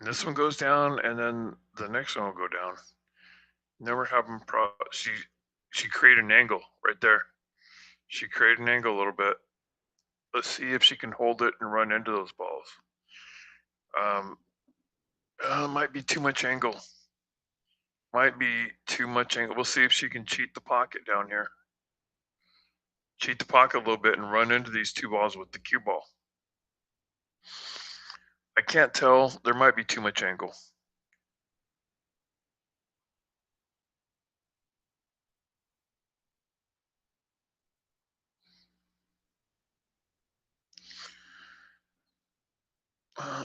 And this one goes down, and then the next one will go down. Never have them she created an angle right there. She created an angle a little bit. Let's see if she can hold it and run into those balls. Might be too much angle. Might be too much angle. We'll see if she can cheat the pocket down here. Cheat the pocket a little bit and run into these 2 balls with the cue ball. I can't tell. There might be too much angle.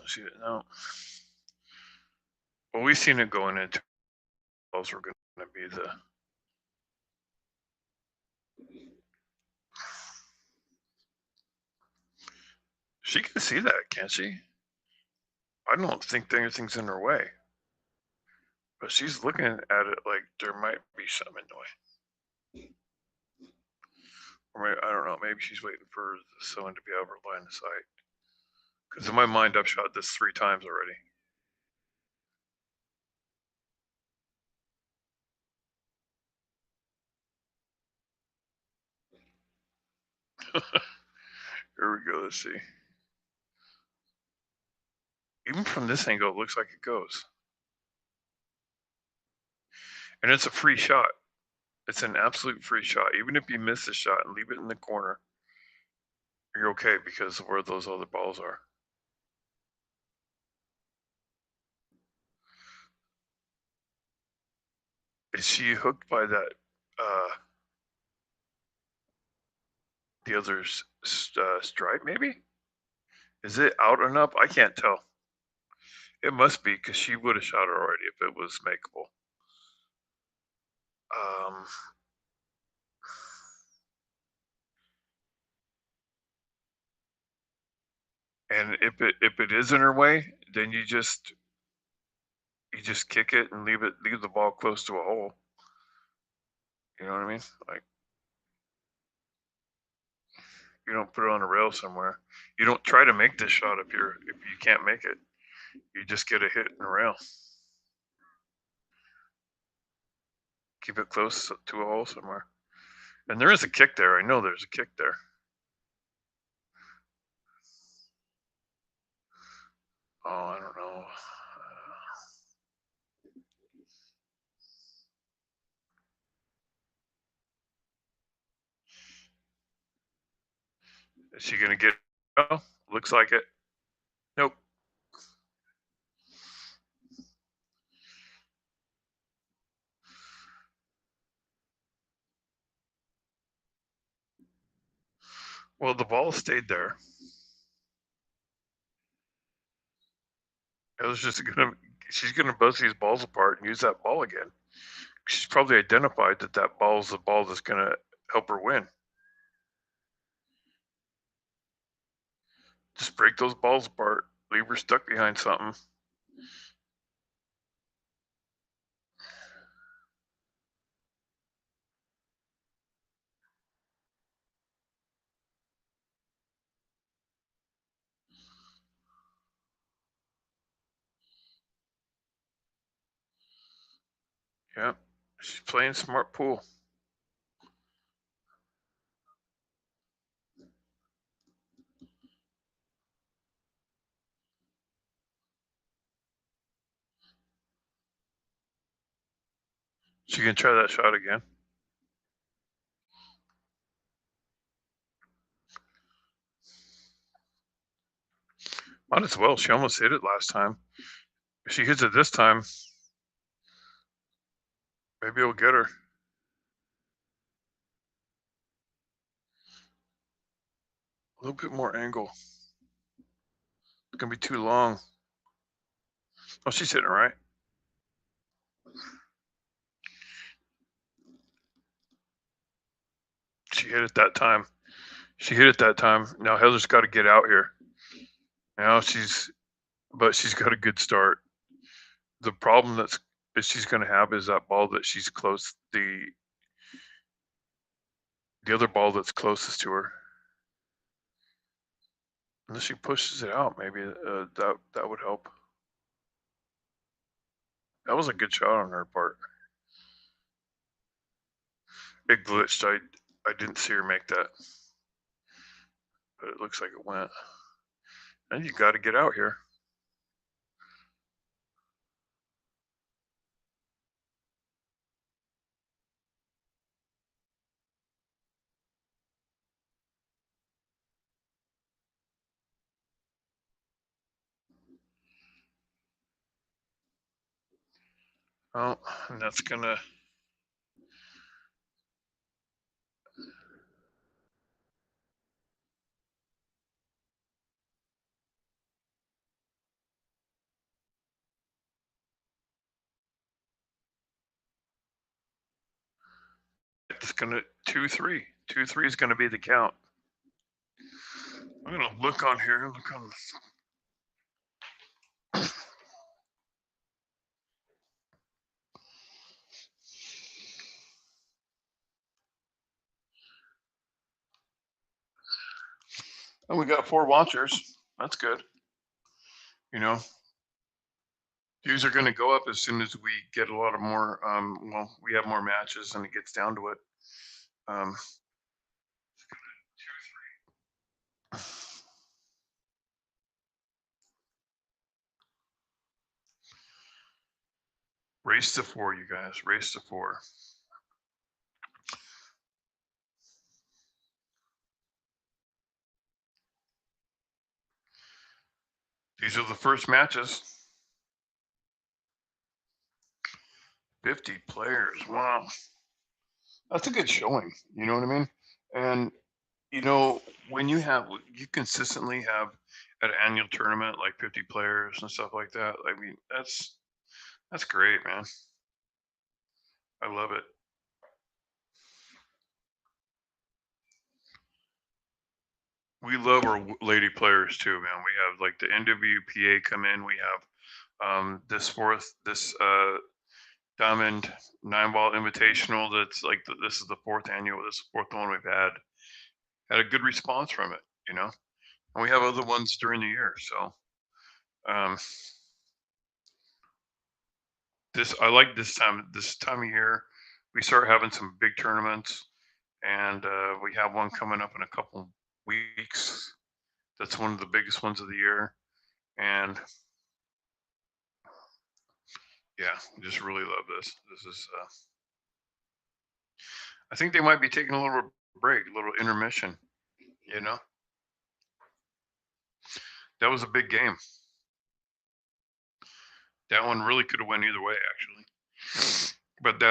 See it now. Well, we've seen it going into balls. We're going to be the. She can see that, can't she? I don't think anything's in her way. But she's looking at it like there might be something in the way. Or maybe, I don't know, maybe she's waiting for someone to be over line of sight. Because in my mind, I've shot this 3 times already. Here we go, let's see. Even from this angle, it looks like it goes. And it's a free shot. It's an absolute free shot. Even if you miss the shot and leave it in the corner, you're okay because of where those other balls are. Is she hooked by that, the other stripe maybe? Is it out and up? I can't tell. It must be, because she would have shot it already if it was makeable. And if it is in her way, then you just kick it and leave the ball close to a hole. You know what I mean? Like, you don't put it on a rail somewhere. You don't try to make this shot if you can't make it. You just get a hit in the rail. Keep it close to a hole somewhere. And there is a kick there. I know there's a kick there. Oh, I don't know. Is she gonna get? Oh, looks like it. Nope. Well, the ball stayed there. It was just she's gonna bust these balls apart and use that ball again. She's probably identified that ball is the ball that's gonna help her win. Just break those balls apart. Leave her stuck behind something. Yeah, she's playing smart pool. She can try that shot again. Might as well. She almost hit it last time. If she hits it this time, maybe it'll get her. A little bit more angle. It's gonna be too long. Oh, she's hitting it right. She hit it that time. She hit it that time. Now Heather's got to get out here. Now she's got a good start. The problem that she's going to have is that ball that she's close, the other ball that's closest to her. Unless she pushes it out, maybe that would help. That was a good shot on her part. Big glitched. I didn't see her make that, but it looks like it went. And you got to get out here. Oh, and that's gonna. It's gonna 2-3. 2-3 is gonna be the count. I'm gonna look on here. Look on. And we got 4 watchers. That's good. You know, views are going to go up as soon as we get a lot of more. Well, we have more matches and it gets down to it. Um, race to 4, you guys. Race to 4. These are the first matches. 50 players. Wow. That's a good showing. You know what I mean? And, you know, when you consistently have at an annual tournament like 50 players and stuff like that, I mean, that's great, man. I love it. we love our lady players too, man. We have like the NWPA come in. We have this Diamond 9-ball Invitational. That's like this is the fourth annual. This is the fourth one we've had a good response from it, you know. And we have other ones during the year. So um, I like this time of year. We start having some big tournaments, and we have one coming up in a couple weeks. That's one of the biggest ones of the year, and yeah, just really love this. This is I think they might be taking a little break, a little intermission. You know, that was a big game. That one really could have went either way, actually. But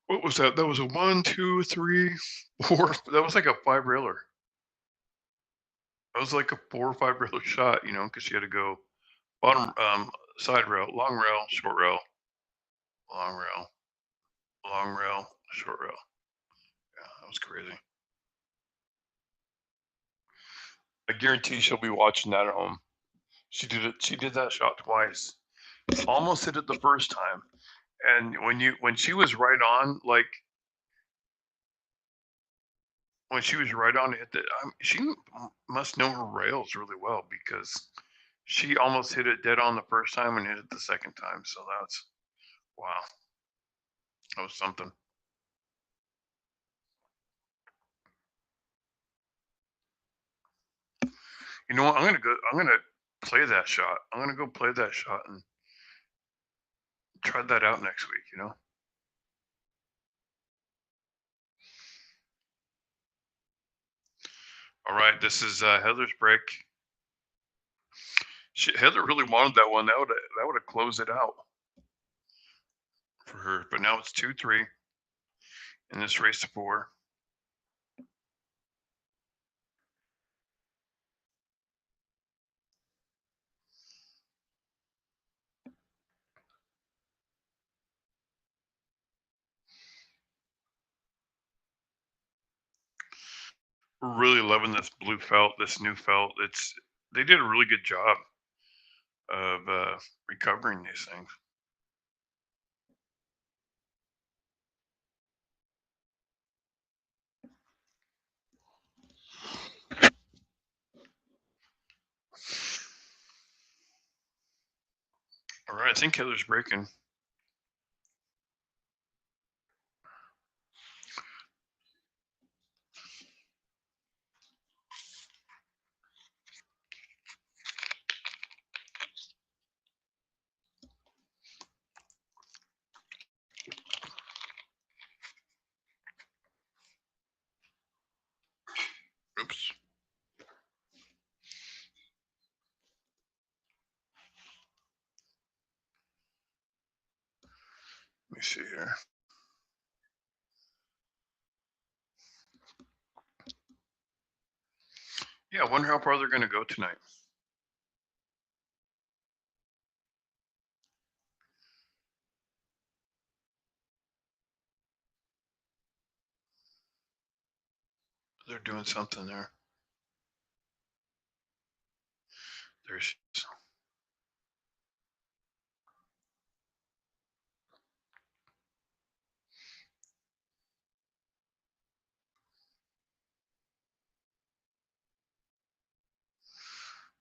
what was that? That was a 1, 2, 3, 4. That was like a 5-railer. That was like a 4 or 5-railer shot, you know, because she had to go bottom, side rail, long rail, short rail, long rail, long rail, short rail. Yeah, that was crazy. I guarantee she'll be watching that at home. She did it. She did that shot twice. Almost hit it the first time. And when she was right on, like when she was right on to hit the, she must know her rails really well because she almost hit it dead on the first time and hit it the second time. So that's wow, that was something. You know what? I'm gonna go. I'm gonna play that shot. I'm gonna go play that shot and try that out next week. You know. All right, this is Heather's break. Heather really wanted that one. That would have closed it out for her. But now it's 2-3 in this race to 4. We're really loving this blue felt, this new felt. They did a really good job of recovering these things. All right, I think Heather's breaking. Oops. Let me see here. Yeah, I wonder how far they're going to go tonight. They're doing something there. There's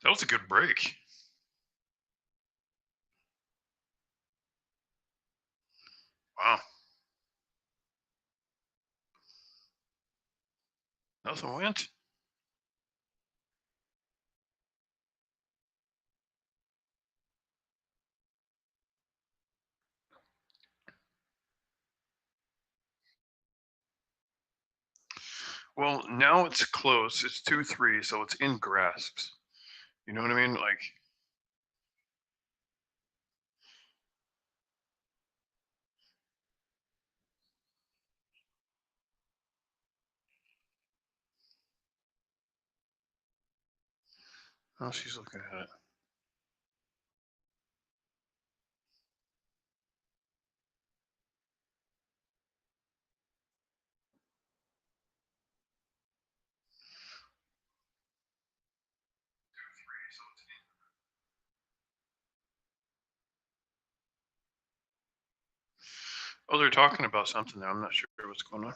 that was a good break. Wow. Nothing went. Well, now it's close. It's 2-3, so it's in grasps. You know what I mean? Like, oh, she's looking at it. Oh, they're talking about something there. I'm not sure what's going on.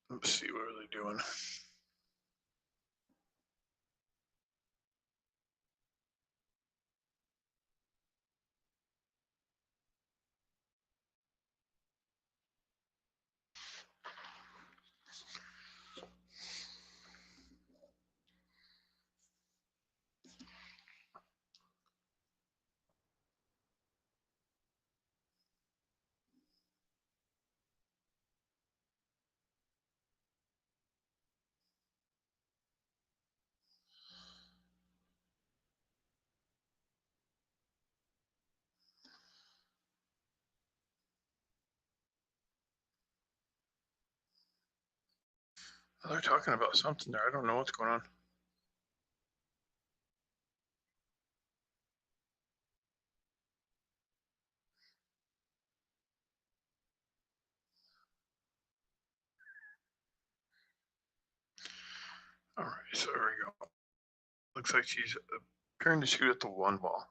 Let's see, what are they doing? Oh, they're talking about something there. I don't know what's going on. All right, so there we go. Looks like she's appearing to shoot at the 1 ball.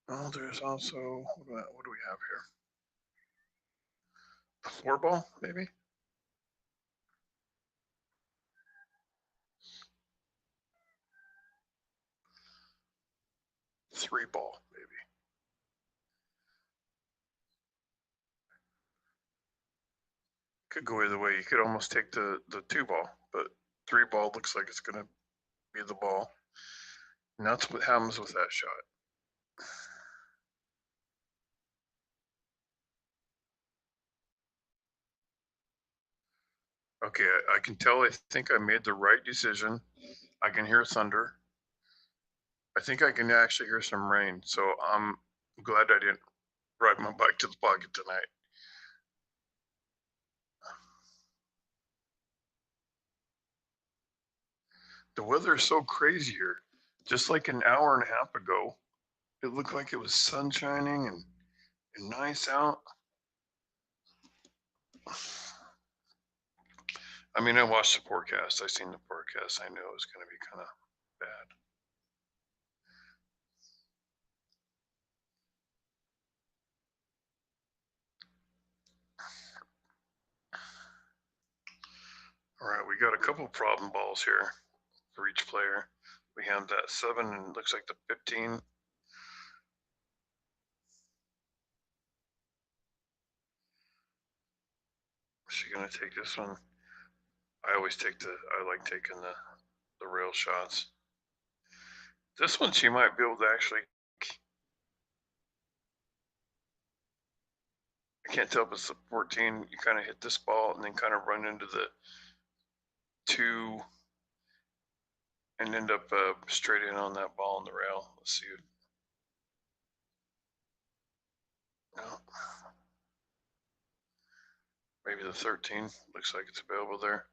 Oh, there's also, what do we have here? The 4 ball, maybe? Three ball, maybe. Could go either way. You could almost take the 2 ball, but 3 ball looks like it's going to be the ball. And that's what happens with that shot. Okay, I can tell. I think I made the right decision. I can hear thunder. I think I can actually hear some rain. So I'm glad I didn't ride my bike to the pocket tonight. The weather is so crazy here. Just like an hour and a half ago, it looked like it was sun shining and nice out. I mean, I watched the forecast. I seen the forecast. I knew it was going to be kind of bad. All right, we got a couple problem balls here for each player. We have that 7 and looks like the 15. Is she gonna take this one? I always take I like taking the rail shots. This one she might be able to actually, I can't tell if it's the 14. You kind of hit this ball and then kind of run into the 2 and end up straight in on that ball on the rail. Let's see. No. Maybe the 13. Looks like it's available there.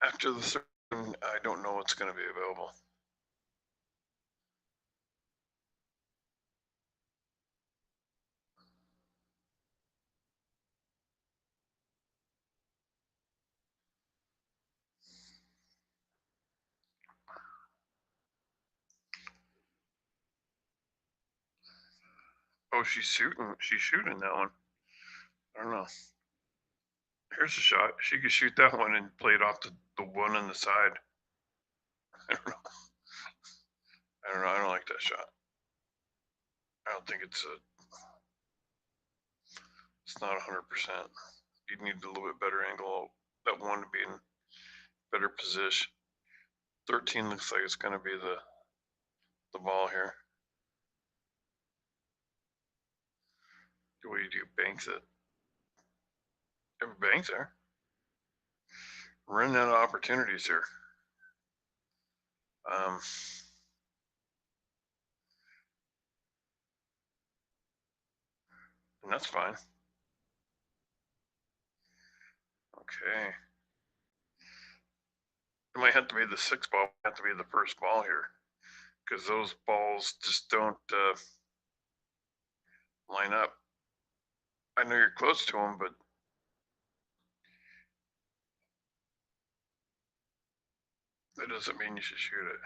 After the 13, I don't know what's going to be available. Oh, she's shooting. She's shooting that one. I don't know. Here's a shot. She could shoot that one and play it off the one on the side. I don't know. I don't know. I don't like that shot. I don't think it's not 100%. You need a little bit better angle. That one to be in better position. 13 looks like it's going to be the ball here. What do you do? Banks it. Every banks there. Running out of opportunities here. And that's fine. Okay. It might have to be the 6 ball, have to be the first ball here, because those balls just don't line up. I know you're close to them, but that doesn't mean you should shoot it.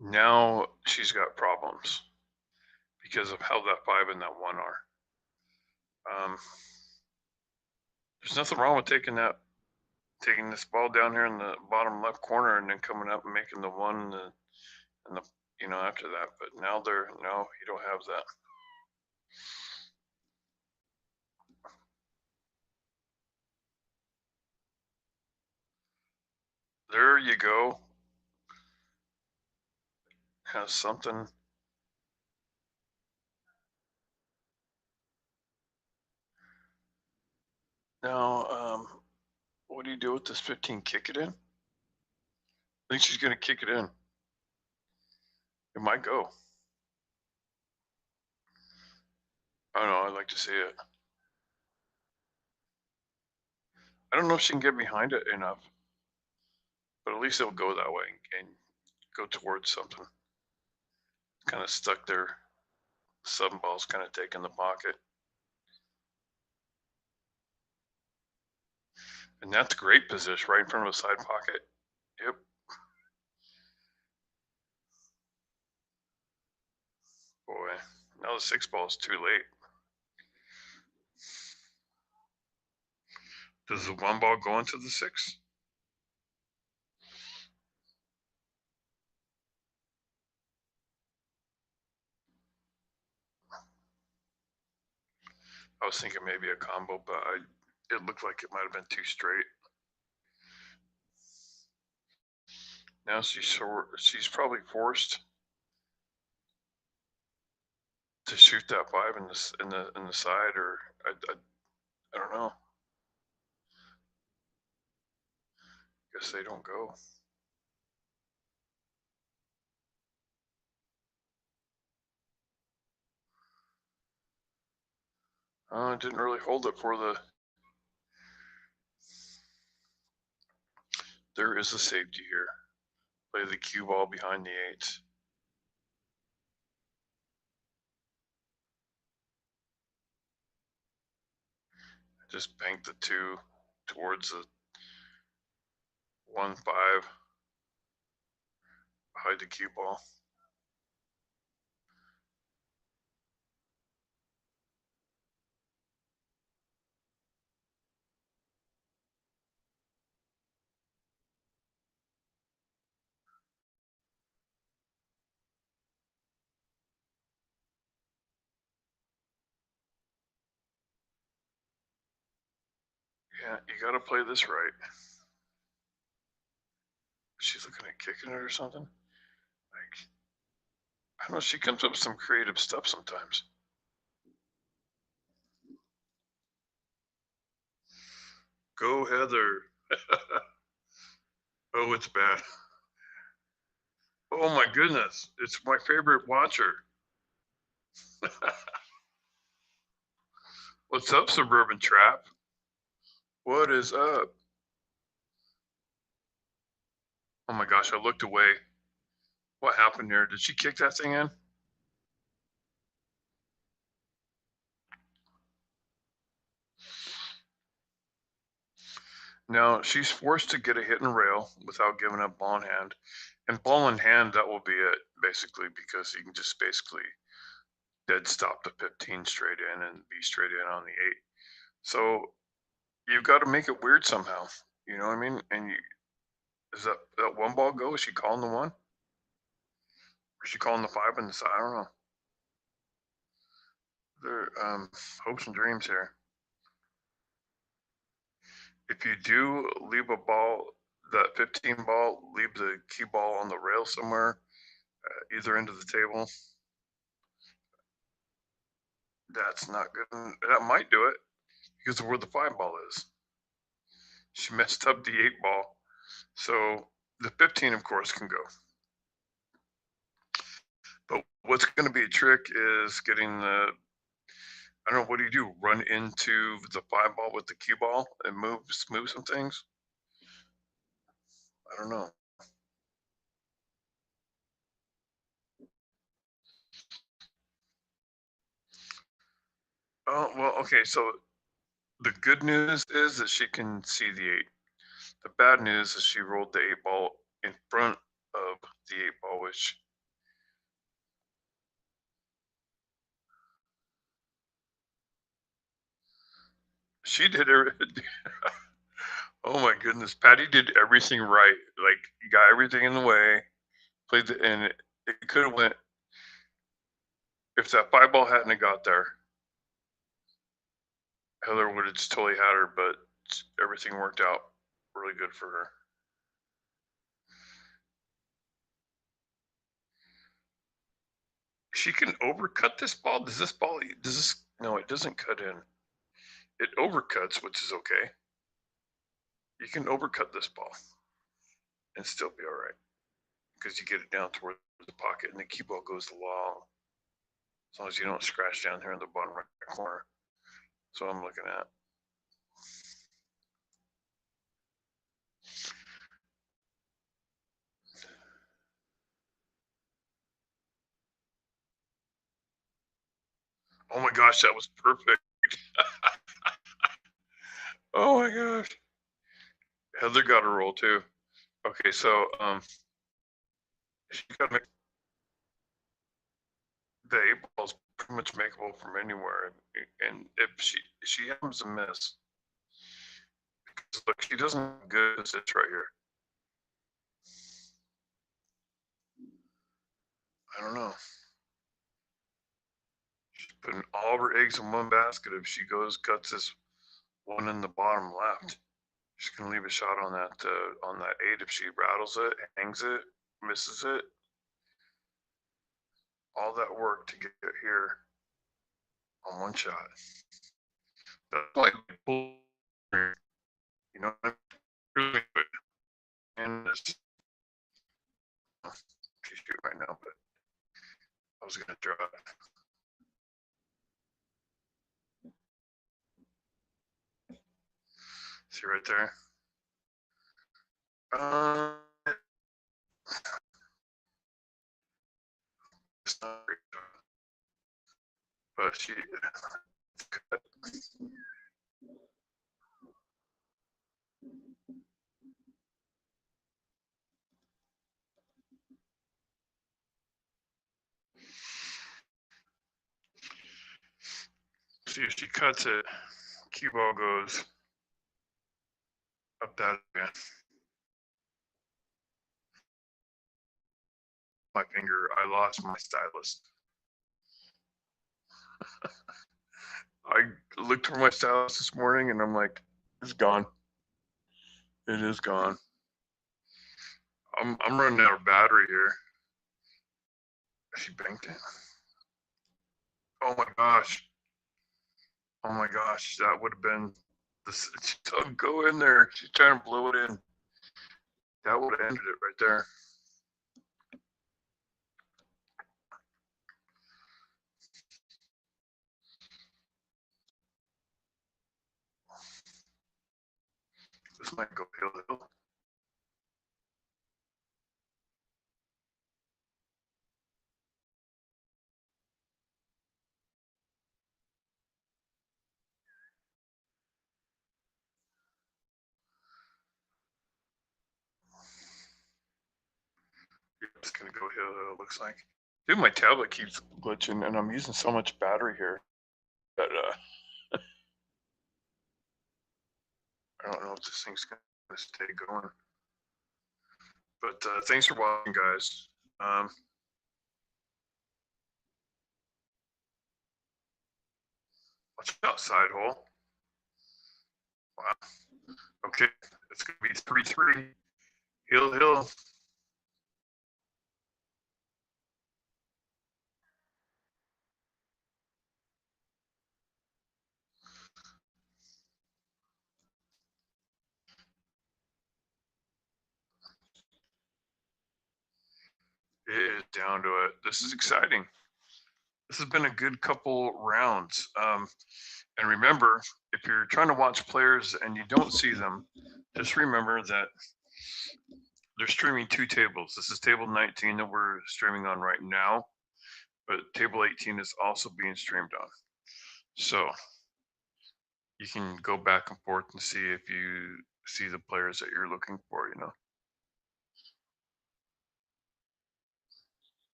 Now she's got problems because of how that 5 and that 1 are. There's nothing wrong with taking this ball down here in the bottom left corner and then coming up and making the 1 and the after that. But now no, you don't have that. There you go. Has something. Now, what do you do with this 15? Kick it in? I think she's going to kick it in. It might go. I don't know. I'd like to see it. I don't know if she can get behind it enough, but at least it'll go that way and go towards something. Kind of stuck there. 7 ball's kind of taking the pocket. And that's great position right in front of a side pocket. Yep. Boy, now the 6 ball is too late. Does the 1 ball go into the 6? I was thinking maybe a combo, but it looked like it might have been too straight. Now she's probably forced to shoot that 5 in the side, or I don't know. Guess they don't go. Didn't really hold it for the. There is a safety here. Play the cue ball behind the 8s. Just bank the 2 towards the 1-5 behind the cue ball. Yeah, you got to play this right. She's looking at kicking it or something. Like, I don't know. She comes up with some creative stuff sometimes. Go Heather. Oh, it's bad. Oh my goodness. It's my favorite watcher. What's up, Suburban Trap? What is up? Oh my gosh, I looked away. What happened there? Did she kick that thing in? Now she's forced to get a hit and rail without giving up ball in hand. And ball in hand, that will be it, basically, because you can just basically dead stop the 15 straight in and be straight in on the 8. So you've got to make it weird somehow. You know what I mean? And is that 1 ball go? Is she calling the 1? Or is she calling the 5 in the side? I don't know. There hopes and dreams here. If you do leave a ball, that 15 ball, leave the cue ball on the rail somewhere, either end of the table. That's not good. That might do it because of where the 5 ball is. She messed up the 8 ball. So the 15, of course, can go. But what's going to be a trick is getting the, I don't know, what do you do? Run into the 5-ball with the cue ball and move some things? I don't know. Oh, well, okay, so the good news is that she can see the 8. The bad news is she rolled the 8-ball in front of the 8-ball, which she did everything. Oh my goodness, Patty did everything right. Like, you got everything in the way, played the, and it could have went, if that 5-ball hadn't have got there, Heather would have just totally had her, but everything worked out really good for her. She can overcut this ball. Does this, no, it doesn't cut in. It overcuts, which is okay. You can overcut this ball and still be all right because you get it down toward the pocket and the cue ball goes long. As long as you don't scratch down here in the bottom right corner. That's what I'm looking at. Oh my gosh, that was perfect. Oh my gosh. Heather got a roll too. Okay, so she got to make the 8-ball's pretty much makeable from anywhere, and if she happens to miss, because look, she doesn't have good as this right here. I don't know. She's putting all of her eggs in one basket. If she cuts this one in the bottom left, she's gonna leave a shot on that 8. If she rattles it, hangs it, misses it, all that work to get here on one shot. That's like, you know, really good. And she's shooting right now, but I was gonna draw it. See right there. It's not great, but she cut. See, if she cuts it, cue ball goes up that again. My finger, I lost my stylus. I looked for my stylus this morning and I'm like, it's gone. It is gone. I'm running out of battery here. She banked it. Oh my gosh. Oh my gosh, that would have been this. Don't go in there. She's trying to blow it in. That would have ended it right there. This might go hill. It's gonna go hill. It looks like. Dude, my tablet keeps glitching, and I'm using so much battery here that I don't know if this thing's gonna stay going. But thanks for watching, guys. Watch out, side hole. Wow. Okay, it's gonna be 3-3. Hill. down to it. This is exciting. This has been a good couple rounds. And remember, if you're trying to watch players and you don't see them, just remember that they're streaming two tables. This is table 19 that we're streaming on right now, but table 18 is also being streamed on. So you can go back and forth and see if you see the players that you're looking for, you know.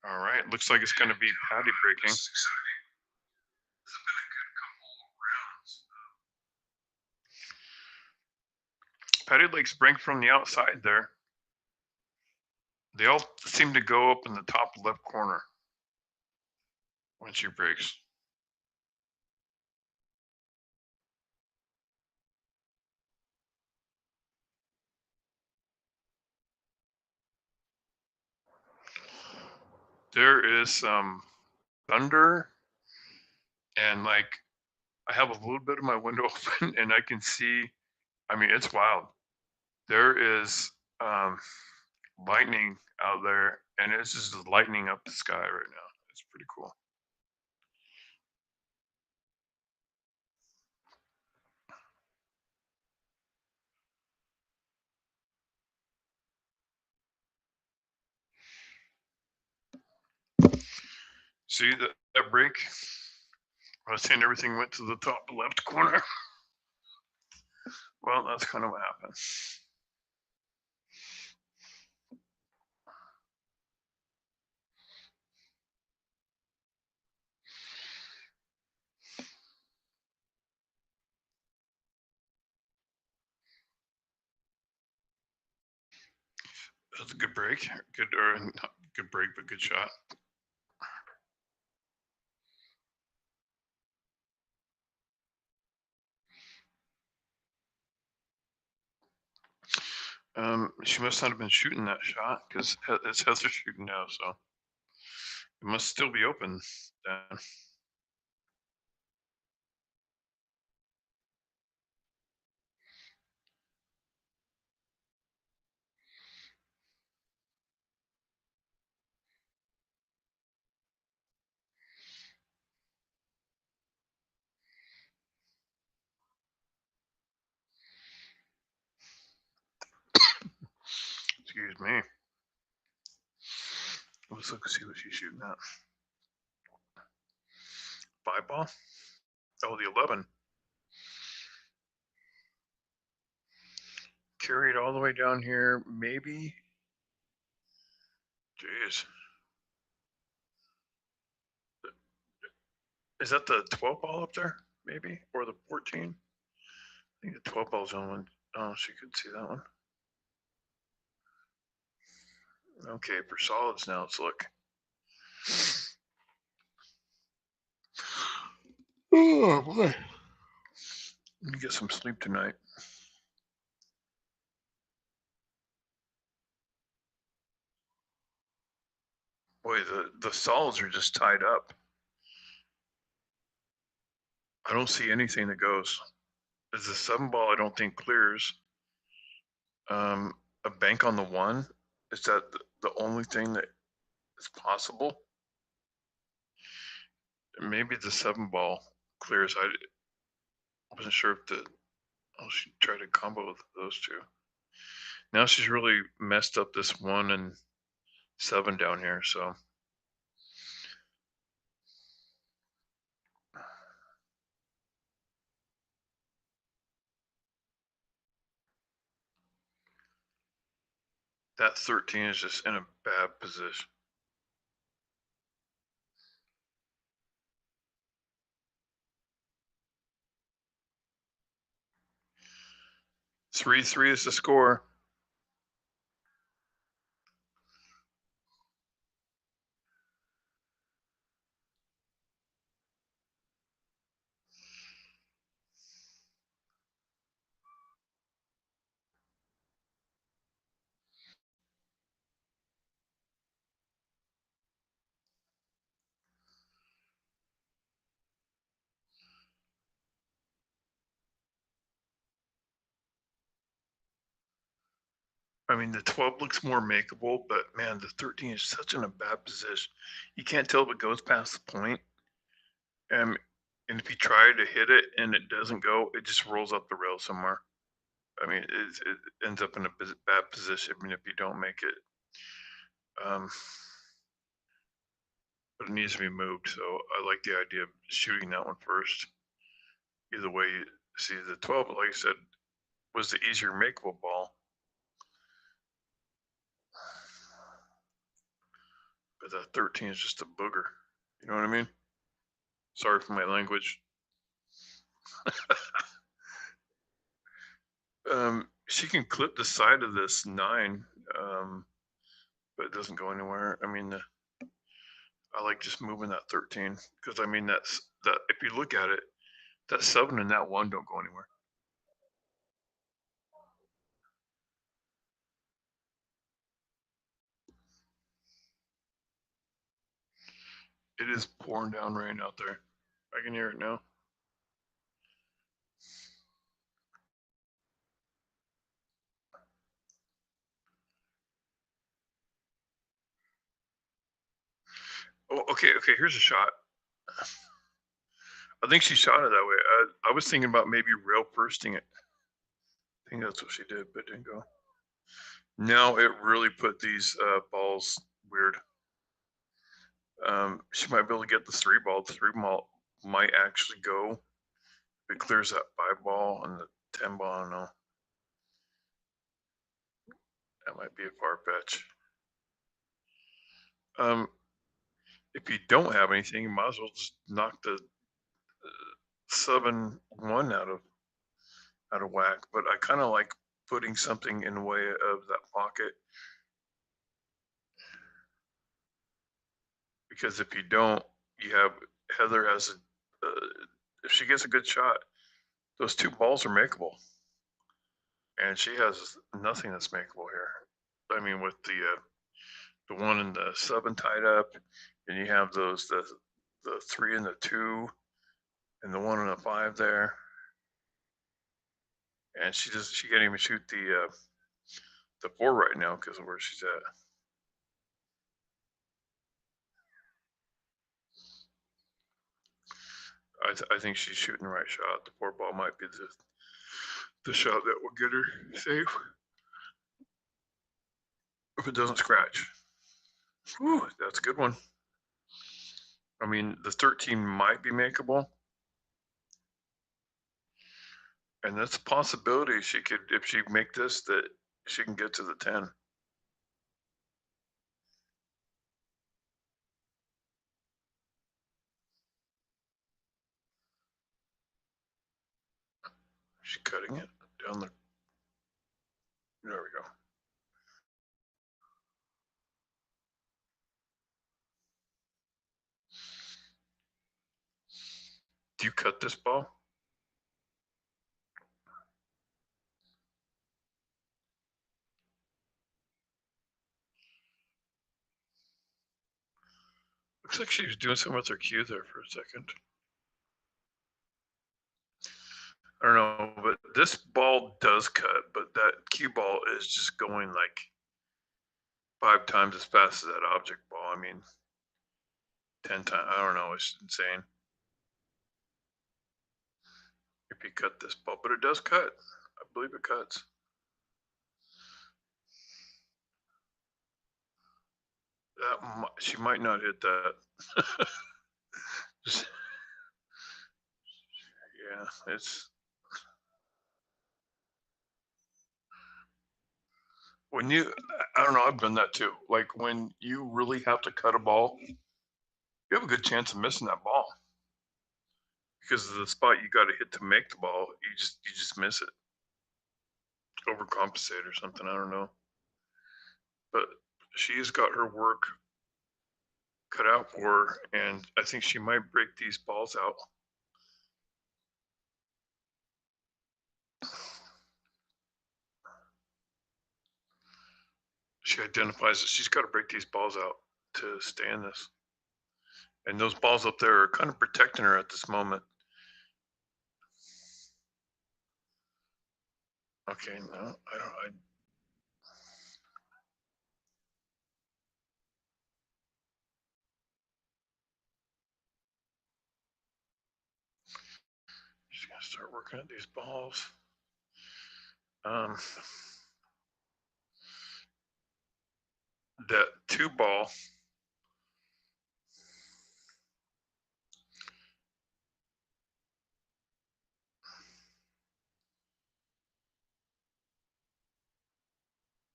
All right, looks like it's going to be Patty breaking. Patty likes break from the outside there. They all seem to go up in the top left corner when she breaks. There is some thunder, and like I have a little bit of my window open and I can see, I mean, it's wild. There is lightning out there, and it's just lightning up the sky right now. It's pretty cool. See that break? I was saying everything went to the top left corner. Well, that's kind of what happened. That was a good break. Good, or not good break, but good shot. She must not have been shooting that shot because it's Heather shooting now, so it must still be open then. Excuse me. Let's look and see what she's shooting at. 5 ball? Oh, the 11. Carry it all the way down here, maybe. Jeez. Is that the 12 ball up there, maybe? Or the 14? I think the 12 ball's on one. Oh, she could see that one. Okay, for solids now, let's look. Oh, boy. Let me get some sleep tonight. Boy, the solids are just tied up. I don't see anything that goes. Is the 7 ball, I don't think clears. A bank on the 1, is that the only thing that is possible? Maybe the 7 ball clears. I wasn't sure if she tried to combo with those two. Now she's really messed up this 1 and 7 down here, so. That 13 is just in a bad position. Three is the score. I mean, the 12 looks more makeable, but man, the 13 is such in a bad position. You can't tell if it goes past the point. And if you try to hit it and it doesn't go, it just rolls up the rail somewhere. I mean, it ends up in a bad position. I mean, if you don't make it, but it needs to be moved. So I like the idea of shooting that one first. Either way, see the 12, like I said, was the easier makeable ball. But that 13 is just a booger. You know what I mean? Sorry for my language. She can clip the side of this 9, but it doesn't go anywhere. I mean, I like just moving that 13 because I mean that if you look at it, that 7 and that 1 don't go anywhere. It is pouring down rain out there. I can hear it now. Oh, okay. Here's a shot. I think she shot it that way. I was thinking about maybe rail bursting it. I think that's what she did, but it didn't go. Now it really put these balls weird. She might be able to get the 3 ball. The 3 ball might actually go. If it clears that 5 ball and the 10 ball, I don't know. That might be a far fetch. If you don't have anything, you might as well just knock the 7-1 out of whack. But I kind of like putting something in the way of that pocket, because if you don't, you have Heather has a if she gets a good shot, those 2 balls are makeable, and she has nothing that's makeable here. I mean, with the 1 and the 7 tied up, and you have those the 3 and the 2, and the 1 and the 5 there, and she can't even shoot the 4 right now because of where she's at. I think she's shooting the right shot. The 4 ball might be the shot that will get her safe if it doesn't scratch. Whew, that's a good one. I mean, the 13 might be makeable, and that's a possibility. She could, if she make this, that she can get to the 10. She's cutting it down the. There we go. Do you cut this ball? Looks like she was doing something with her cue there for a second. I don't know, but this ball does cut, but that cue ball is just going like 5 times as fast as that object ball. I mean, 10 times. I don't know. It's insane. If you cut this ball, but it does cut. I believe it cuts. She might not hit that. Yeah, it's when you. I don't know. I've done that too. Like when you really have to cut a ball, you have a good chance of missing that ball because of the spot you got to hit to make the ball. You just miss it, overcompensate or something. I don't know. But she's got her work cut out for her, and I think she might break these balls out. She identifies that she's got to break these balls out to stay in this. And those balls up there are kind of protecting her at this moment. Okay, no, I don't. Start working at these balls. That 2 ball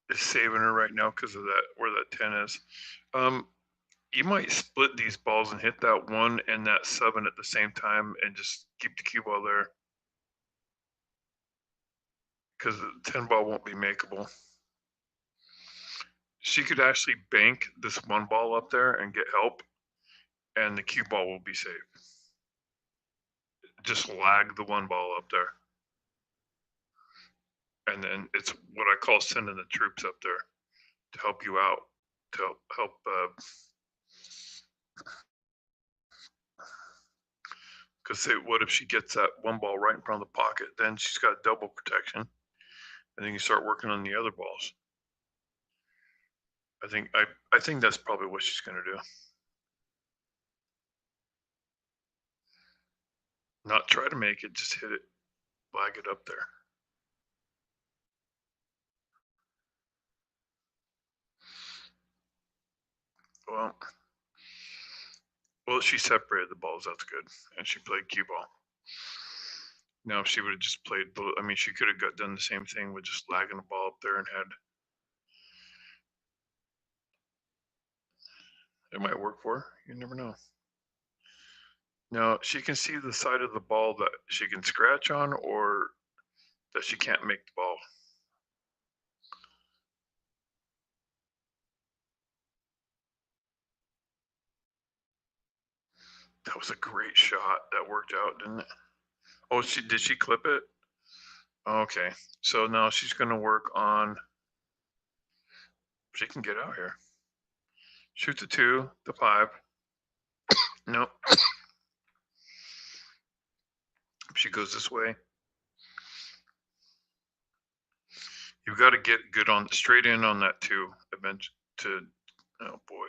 is saving her right now because of that, where that 10 is. You might split these balls and hit that 1 and that 7 at the same time and just keep the cue ball there, because the 10 ball won't be makeable. She could actually bank this 1 ball up there and get help, and the cue ball will be safe. Just lag the 1 ball up there. And then it's what I call sending the troops up there to help you out, to help because say, what if she gets that 1 ball right in front of the pocket? Then she's got double protection, and then you start working on the other balls. I think that's probably what she's going to do. Not try to make it, just hit it, flag it up there. Well, she separated the balls. That's good, and she played cue ball. Now, if she would have just played, I mean, she could have done the same thing with just lagging the ball up there and had. It might work for her. You never know. Now, she can see the side of the ball that she can scratch on or that she can't make the ball. That was a great shot. That worked out, didn't it? Oh, did she clip it? Okay. So now she's going to work on. She can get out here. Shoot the 2, the 5. No. She goes this way. You've got to get good on straight in on that 2 eventually. Oh boy.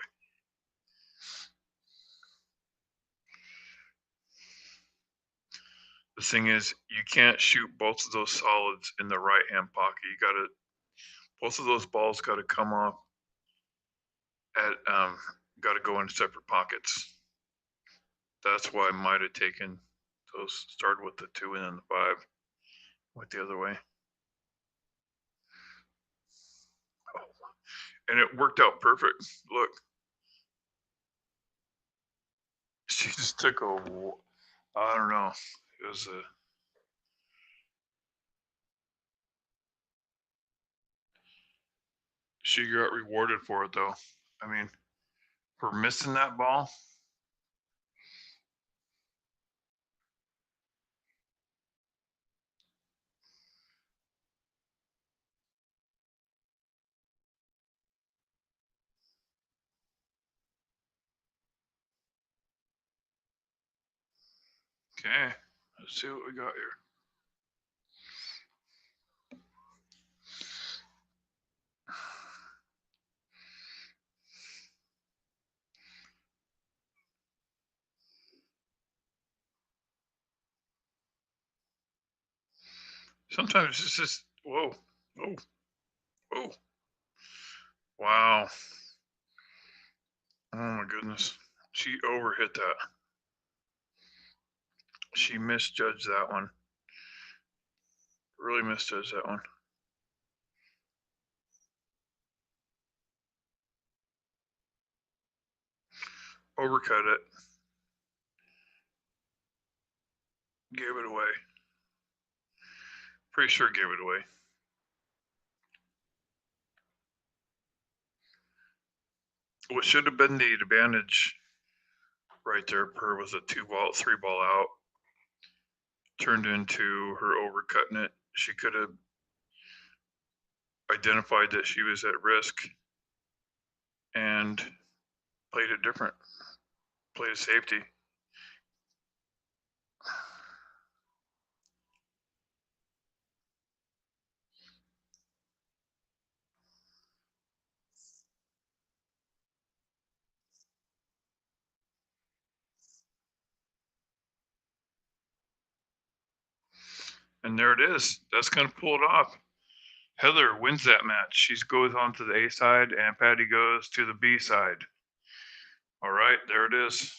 The thing is, you can't shoot both of those solids in the right hand pocket. You got to, both of those balls got to come off at, got to go in separate pockets. That's why I might have taken those, started with the 2 and then the 5, went the other way. Oh. And it worked out perfect. Look. She just took a, I don't know. It was a, she got rewarded for it though. I mean, for missing that ball. Okay, let's see what we got here. Sometimes it's just, whoa, whoa, whoa. Wow. Oh my goodness. She overhit that. She misjudged that one. Really misjudged that one. Overcut it. Gave it away. Pretty sure gave it away. What should have been the advantage right there, per was a 2 ball, 3 ball out, turned into her overcutting it. She could have identified that she was at risk and played it different, played it safety. And there it is. That's going to pull it off. Heather wins that match. She goes on to the A side, and Patty goes to the B side. All right, there it is.